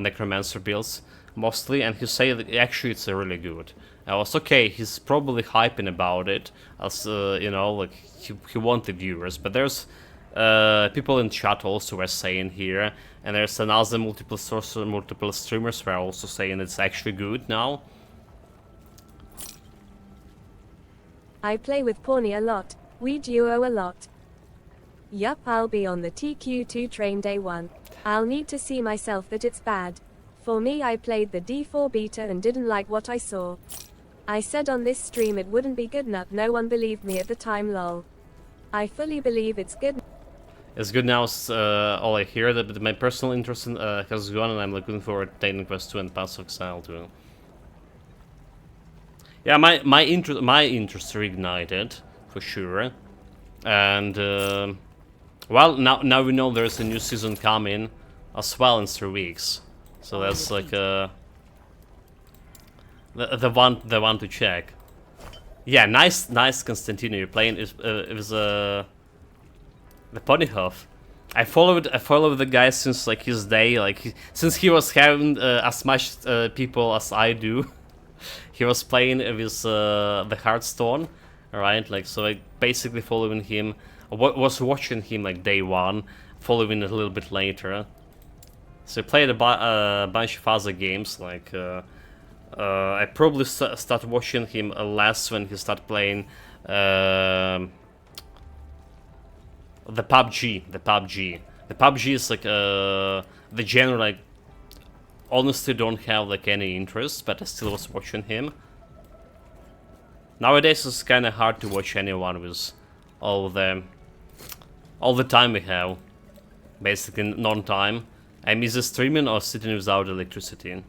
necromancer builds mostly, and he say that actually it's really good. I was okay. He's probably hyping about it, as you know, like he wanted viewers. But there's people in chat also were saying here, and there's another multiple sorcerer, multiple streamers were also saying it's actually good now. I play with Pawnee a lot. We duo a lot. Yup, I'll be on the TQ2 train day 1. I'll need to see myself that it's bad. For me, I played the D4 beta and didn't like what I saw. I said on this stream it wouldn't be good enough. No one believed me at the time, lol. I fully believe it's good. It's good now, all I hear, that my personal interest in, has gone, and I'm looking forward to Titan Quest 2 and Path of Exile 2. Yeah, my interest reignited, for sure. And, well, now we know there's a new season coming, as well in 3 weeks. So that's like the one to check. Yeah, nice Constantino you're playing. It was the Ponyhof. I followed the guy since like his day, like since he was having as much people as I do. He was playing with the Hearthstone, right? Like so, I basically following him. Was watching him like day one, following a little bit later. So I played a bunch of other games. Like I probably started watching him less when he started playing the PUBG. The PUBG is like the genre like honestly don't have like any interest, but I still was watching him. Nowadays it's kind of hard to watch anyone with all the time we have, basically non-time. I'm either streaming or sitting without electricity.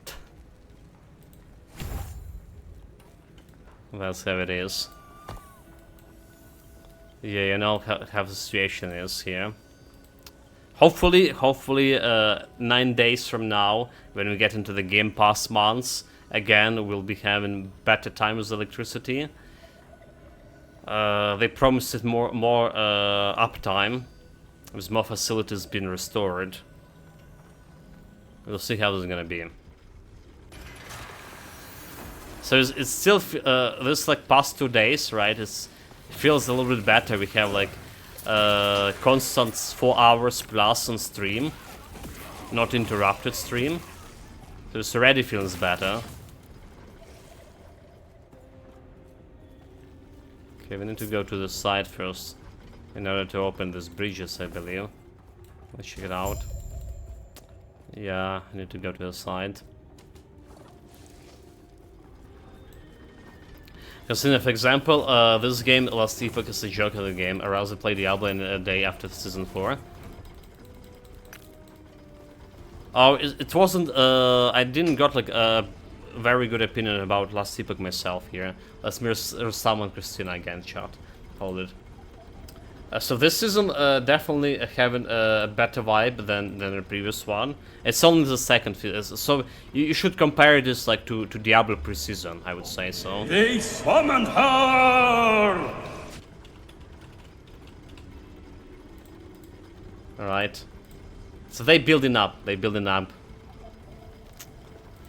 That's how it is. Yeah, you know how the situation is here. Hopefully 9 days from now, when we get into the Game Pass months, again, we'll be having better time with electricity. They promised it more uptime, with more facilities being restored. We'll see how this is gonna be. So it's still this like past 2 days, right? It feels a little bit better. We have like constant 4 hours plus on stream, not interrupted stream. So it already feels better. Okay, we need to go to the side first in order to open these bridges, I believe. Let's check it out. Yeah, I need to go to the side. Because, for example, this game, Last Epoch, is a joke of the game. I rather play Diablo in a day after Season 4. Oh, it wasn't... I didn't got, like, a very good opinion about Last Epoch myself here. Let's summon Christina again, chat. Hold it. So this season definitely having a better vibe than the previous one. It's only the second, so you should compare this like to Diablo pre-season, I would say so. They summoned her! Alright. So they building up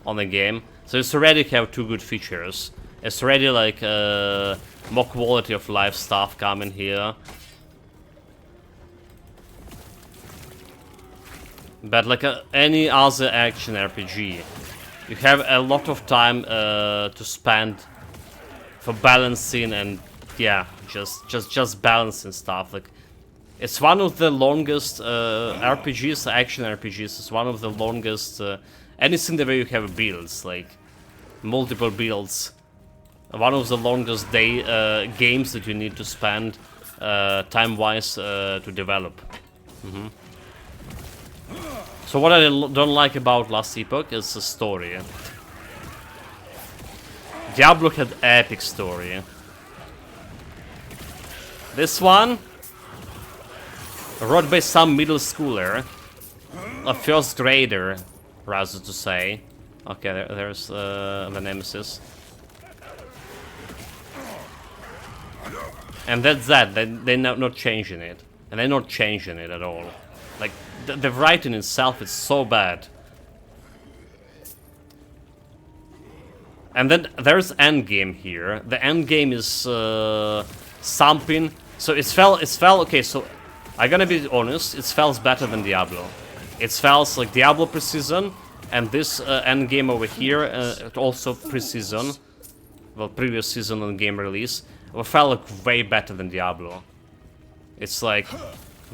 on the game. So it's already have 2 good features. It's already like more quality of life stuff coming here. But like any other action RPG, you have a lot of time to spend for balancing and yeah, just balancing stuff. Like it's one of the longest RPGs, action RPGs. It's one of the longest anything that where you have builds, like multiple builds. One of the longest games that you need to spend time-wise to develop. So what I don't like about Last Epoch is the story. Diablo had epic story. This one, wrote by some middle schooler, a first grader, rather to say. Okay, there's the Nemesis. And that's that. They're not changing it, and they're not changing it at all. Like the writing itself is so bad. And then there's endgame here. The endgame is something. So it felt okay. So I'm gonna be honest. It felt better than Diablo. It felt like Diablo pre-season, and this endgame over here, also pre-season, well, previous season on game release, it felt like way better than Diablo. It's like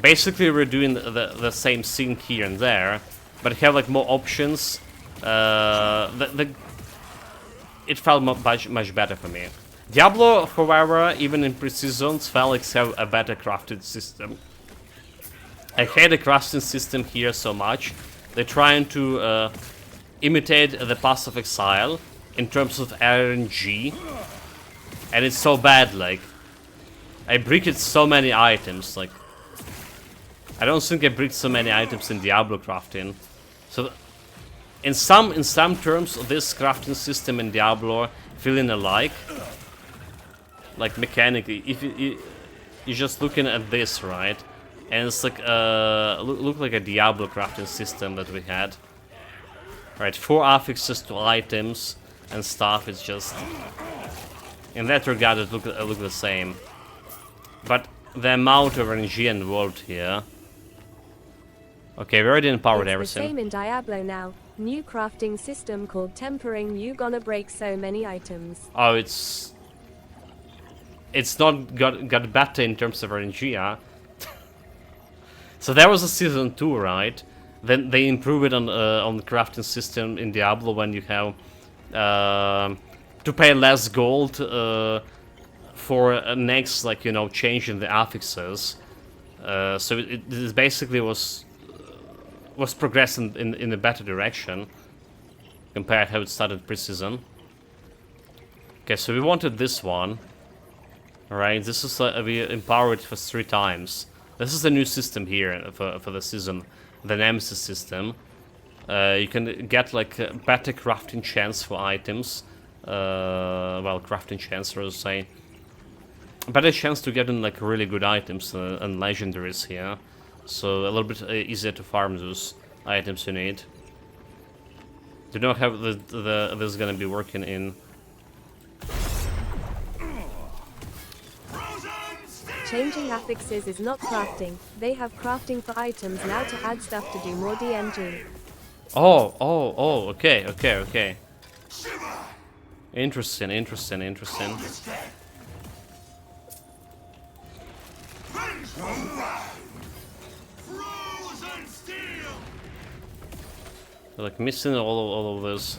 basically we're doing the same thing here and there, but have like more options. It felt much better for me. Diablo, however, even in pre-seasons, felt like have a better crafting system. I hate the crafting system here so much. They're trying to imitate the Path of Exile in terms of RNG, and it's so bad. Like I bricked so many items. Like I don't think I bricked so many items in Diablo crafting. So in some terms, this crafting system and Diablo feeling alike. Like mechanically, if you're just looking at this, right, and it's like look like a Diablo crafting system that we had. Right, 4 affixes to items and stuff. It's just in that regard it look the same, but the amount of RNG involved here. Okay, we already empowered It's everything. the same in Diablo now. New crafting system called tempering. You gonna break so many items. Oh, it's not got better in terms of RNG, huh? So that was a season 2, right? Then they improve it on the crafting system in Diablo when you have to pay less gold for next, like, you know, change in the affixes. So it basically was progressing in a better direction compared how it started pre-season. Okay, so we wanted this one. Alright, this is we empowered it for 3 times. This is a new system here for the season, the Nemesis system. You can get like a better crafting chance for items. Well, crafting chance, or say, better chance to get in like really good items and legendaries here. So a little bit easier to farm those items you need. Do not have this is gonna be working in. Changing affixes is not crafting. They have crafting for items now to add stuff to do more DMG. Oh, okay. Interesting. They're like missing all of those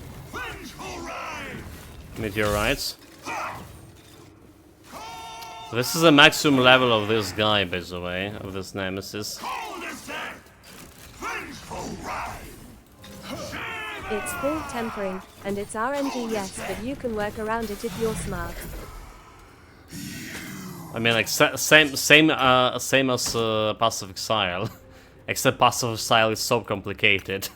meteorites. This is the maximum level of this guy, by the way, of this Nemesis. It's full tempering, and it's RNG, yes, but you can work around it if you're smart. I mean, like same as Passive Exile, except Passive Exile is so complicated.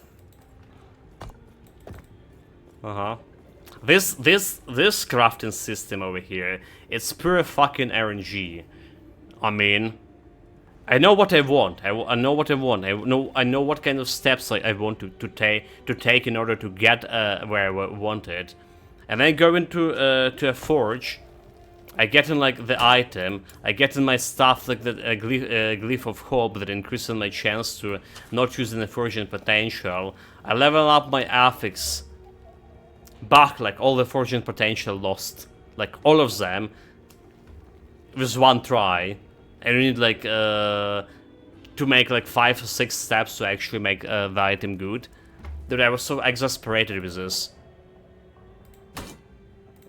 This crafting system over here, it's pure fucking RNG. I mean, I know what I want. I know what I want. I know what kind of steps I want to take in order to get where I want it. And then go into to a forge. I get in like the item. I get in my stuff like the glyph of hope that increases my chance to not using the forging potential. I level up my affix. Back like all the forging potential lost, like all of them, with 1 try. And you need like to make like 5 or 6 steps to actually make the item good. Dude, I was so exasperated with this.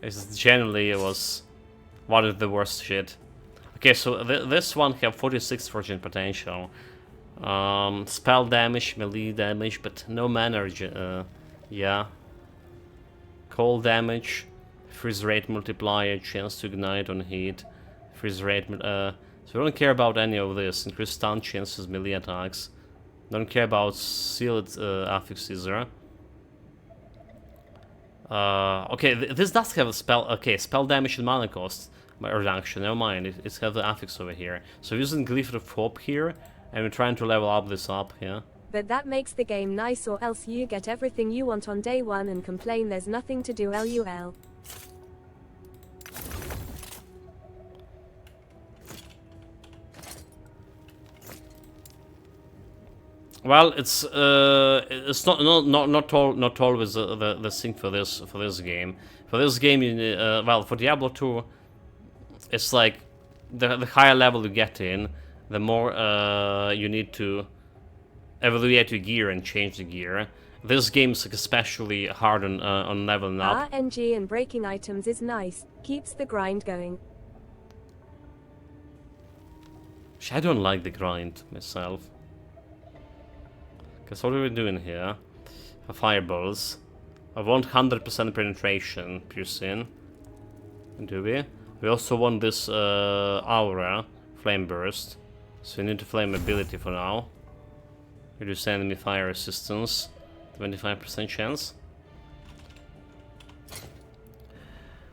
It was one of the worst shit. Okay, so this one have 46 forging potential. Spell damage, melee damage, but no mana. Yeah. Cold damage, freeze rate multiplier, chance to ignite on heat, freeze rate. So we don't care about any of this. Increase stun chances, melee attacks. Don't care about sealed affixes. Okay, this does have a spell. Okay, spell damage and mana cost reduction. Never mind, it has the affix over here. So we're using Glyph of Hope here, and we're trying to level up this up here. But that makes the game nice, or else you get everything you want on day 1 and complain there's nothing to do. LUL. Well, it's not always the thing for this game. For this game, well, for Diablo 2, it's like the higher level you get in, the more you need to evaluate your gear and change the gear. This game is like especially hard on leveling up. RNG and breaking items is nice, keeps the grind going. I don't like the grind myself. Because what are we doing here? Fireballs. I want 100% penetration, piercing. Do we? We also want this aura, flame burst. So we need to flame ability for now. Reduce enemy fire resistance. 25% chance.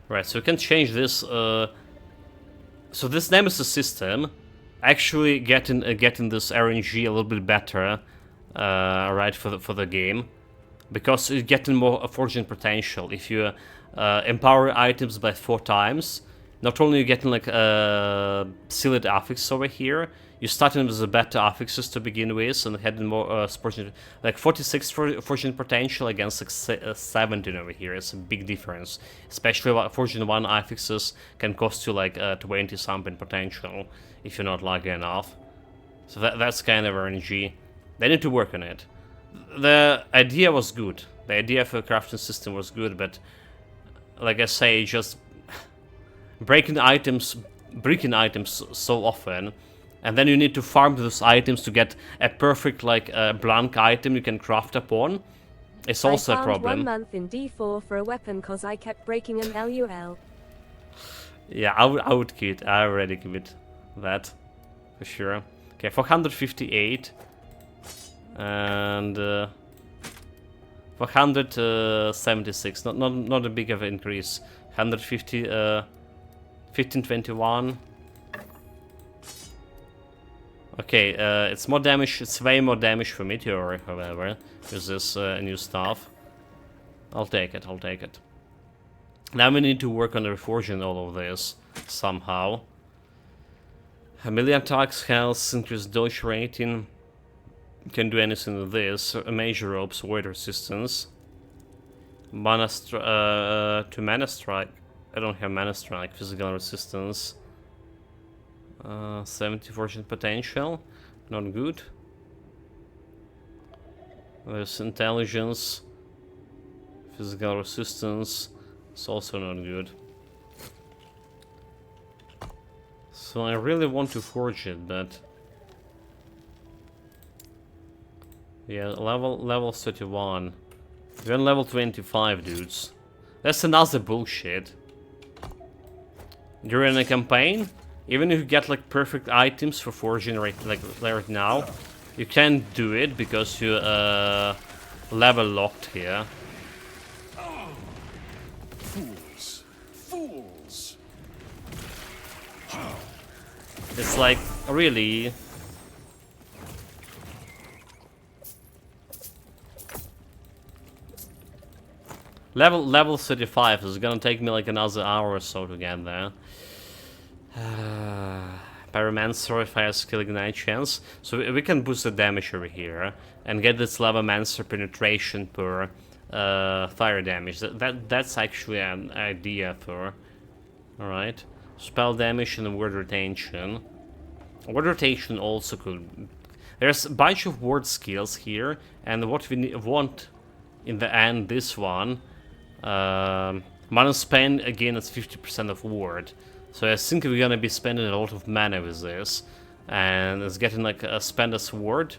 Right, so we can change this. So this Nemesis system actually getting this RNG a little bit better, right, for the game, because it's getting more forging potential. If you empower items by 4 times, not only are you getting like sealed affix over here, you're starting with the better affixes to begin with, and having more forging, like 46 forging potential against like 17 over here. It's a big difference, especially what forging 1 affixes can cost you like 20 something potential if you're not lucky enough. So that's kind of RNG. They need to work on it. The idea was good. The idea for a crafting system was good, but like I say, just breaking items so often, and then you need to farm those items to get a perfect like blank item you can craft upon. It's also a problem. 1 month in D4 for a weapon cause I kept breaking an LUL. Yeah, I would quit. I already quit that for sure. Okay, 458 and 476. Not a big of an increase. 150. 1521. Okay, it's more damage. It's way more damage for Meteor, however, with this new stuff. I'll take it. I'll take it. Now we need to work on reforging all of this somehow. A million attacks, health, increased dodge rating. Can do anything with this. Major ropes, void resistance. Mana to mana strike. I don't have mana strike. Physical resistance. 70 fortune potential. Not good. There's intelligence. Physical resistance. It's also not good. So I really want to forge it, but yeah, level 31. We're on level 25, dudes. That's another bullshit. During a campaign, even if you get like perfect items for forging right now, you can't do it because you level locked here. Fools! Fools! It's like, really? Level 35 is gonna take me like another hour or so to get there. Pyromancer fire skill ignite chance. So we can boost the damage over here and get this Lavamancer penetration per fire damage. That's actually an idea for. Alright. Spell damage and word retention. Word retention also could. There's a bunch of word skills here, and what we want in the end, this one. Mana spend again is 50% of word. So I think we're gonna be spending a lot of mana with this. And it's getting like a spend as word.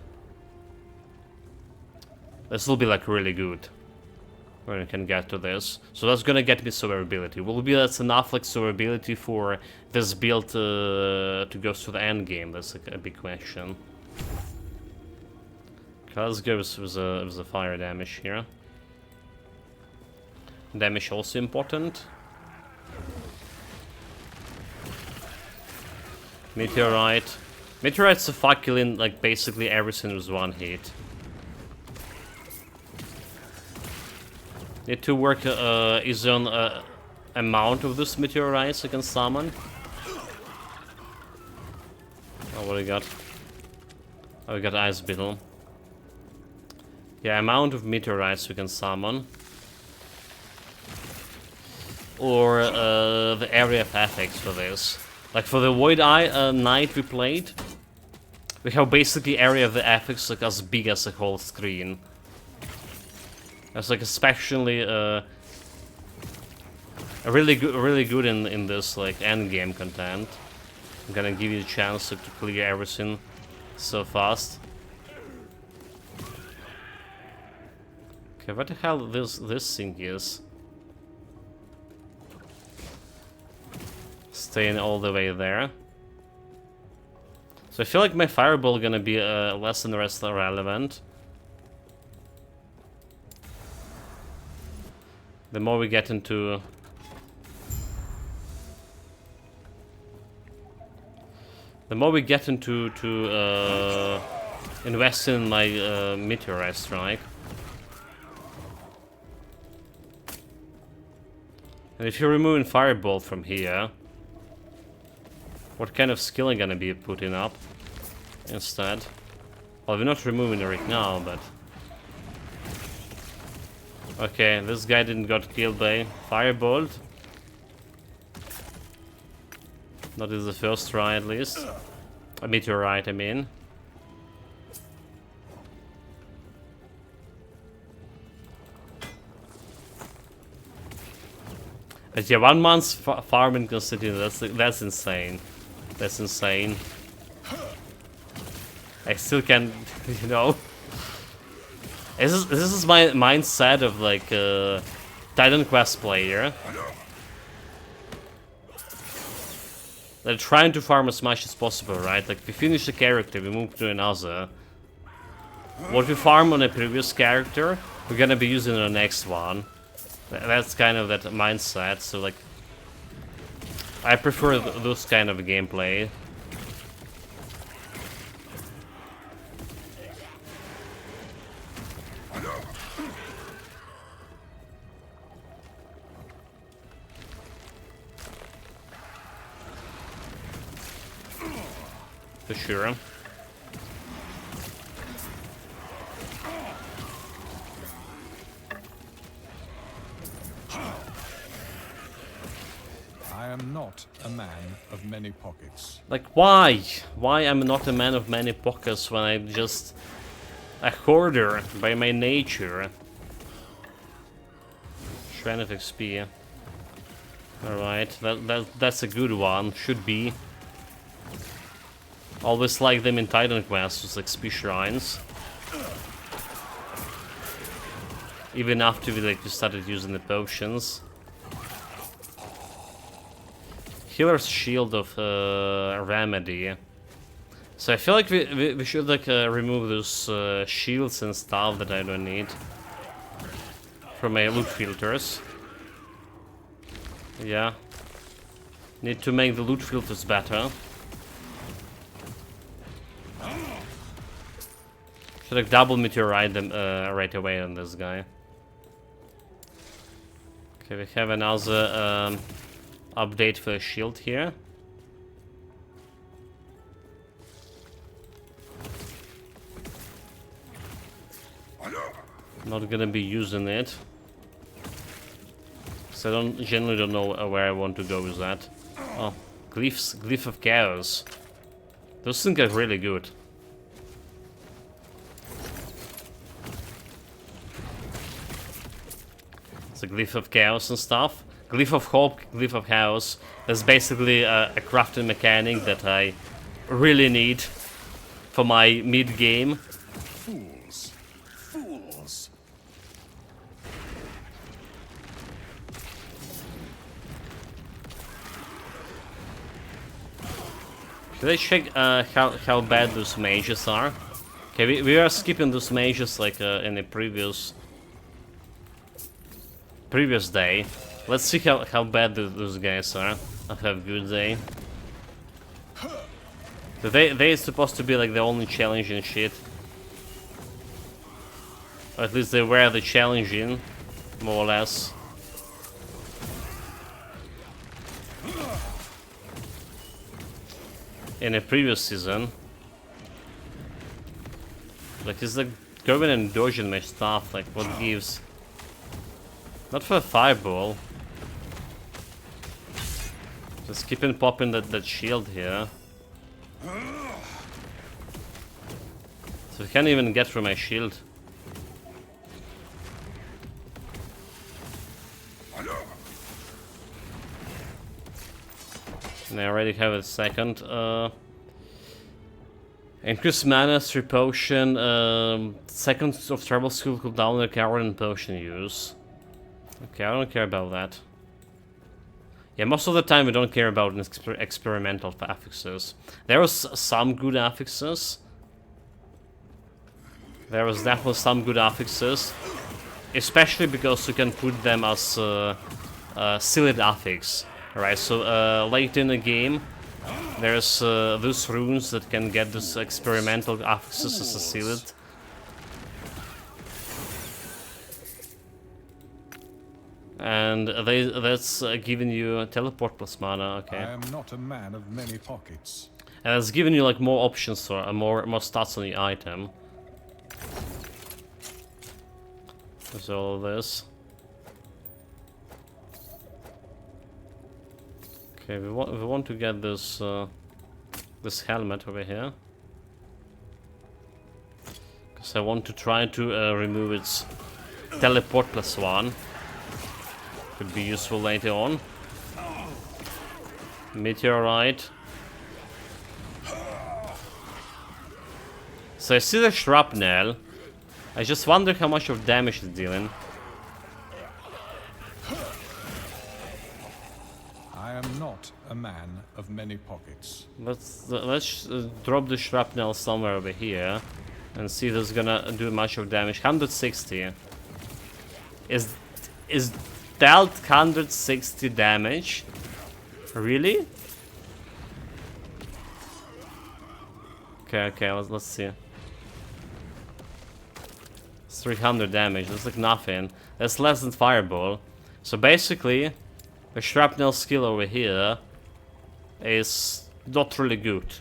This will be like really good when we can get to this. So that's gonna get me survivability. Will be that's enough like survivability for this build to go to the end game? That's like a big question. Okay, let's go with the fire damage here. Damage also important. Meteorite. Meteorite's a fuck killing like basically everything with one hit. Need to work is on amount of this meteorites I can summon. Oh, what do we got? Oh, we got Ice Beetle. Yeah, amount of meteorites we can summon. Or the area of effects for this. Like for the Void Eye Knight we played, we have basically area of the effects like as big as the whole screen. That's like especially really good in this like end game content. I'm gonna give you a chance to clear everything so fast. Okay, what the hell this thing is? Staying all the way there. So I feel like my fireball gonna be less and less relevant. the more we get into... The more we get into invest in my meteorite strike. And if you're removing Firebolt from here, what kind of skill am I gonna be putting up instead? Well, we're not removing it right now, but... Okay, this guy didn't got killed by Firebolt. Not in the first try, at least. A meteorite, I mean. But yeah, 1 month's farming constitution, that's insane. That's insane. I still can, you know... This is my mindset of like a Titan Quest player. They're trying to farm as much as possible, right? Like, we finish a character, we move to another. What we farm on a previous character, we're gonna be using on the next one. That's kind of that mindset, so like... I prefer those kind of gameplay. For sure. I am not a man of many pockets. Like, why? Why am I not a man of many pockets when I'm just a hoarder by my nature? Shrine of XP. Alright, that's a good one. Should be. Always like them in Titan Quest, just XP shrines. Even after we started using the potions. Healer's Shield of Remedy. So I feel like we should like remove those shields and stuff that I don't need from my loot filters. Yeah. Need to make the loot filters better. Should like double meteorite them right away on this guy. Okay, we have another update for a shield here. Not gonna be using it. So I generally don't know where I want to go with that. Oh, Glyph of Chaos. Those things are really good. It's a Glyph of Chaos and stuff. Glyph of Hope, Glyph of Chaos. That's basically a crafting mechanic that I really need for my mid-game. Fools. Fools. Should I check how bad those mages are? Okay, we are skipping those mages like in the previous day. Let's see how bad those guys are. I'll have a good day. So they supposed to be like the only challenging shit. Or at least they were the challenging, more or less. In a previous season. Like, it's like going and dodging my stuff, like what gives. Not for a fireball. Just keep on popping that shield here. So I can't even get through my shield. And I already have a second. Increase mana, 3 potion, seconds of travel skill cooldown, the coward and potion use. Okay, I don't care about that. Yeah, most of the time we don't care about experimental affixes. There was some good affixes. There was definitely some good affixes. especially because you can put them as sealed affix. Right, so late in the game, there's those runes that can get this experimental affixes as a sealed. And that's giving you teleport plus mana, okay. I am not a man of many pockets. And it's giving you like more options or more stats on the item. There's all this. Okay, we want to get this this helmet over here, because I want to try to remove its teleport plus 1. Could be useful later on. Meteorite. So I see the shrapnel. I just wonder how much of damage it's dealing. I am not a man of many pockets. Let's drop the shrapnel somewhere over here and see if it's gonna do much of damage. 160. Is dealt 160 damage? Really? Okay, let's see. It's 300 damage, that's like nothing. That's less than Fireball. So basically, the shrapnel skill over here is not really good.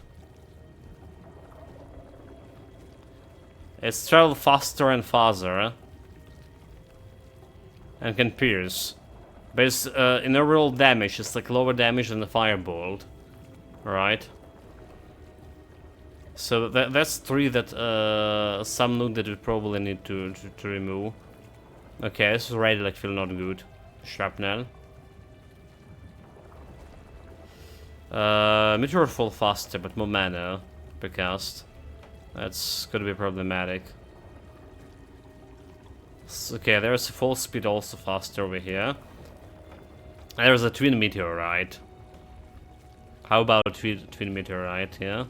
It's travel faster and faster. And can pierce. But it's, in overall damage, it's like lower damage than the Firebolt. Right? So that's 3 that some loot that we probably need to remove. Okay, this is already like feel not good. Shrapnel. Meteor fall faster, but more mana per cast. That's gonna be problematic. Okay, there's a fall speed also faster over here. There's a twin meteorite. How about a twin meteorite here? Yeah?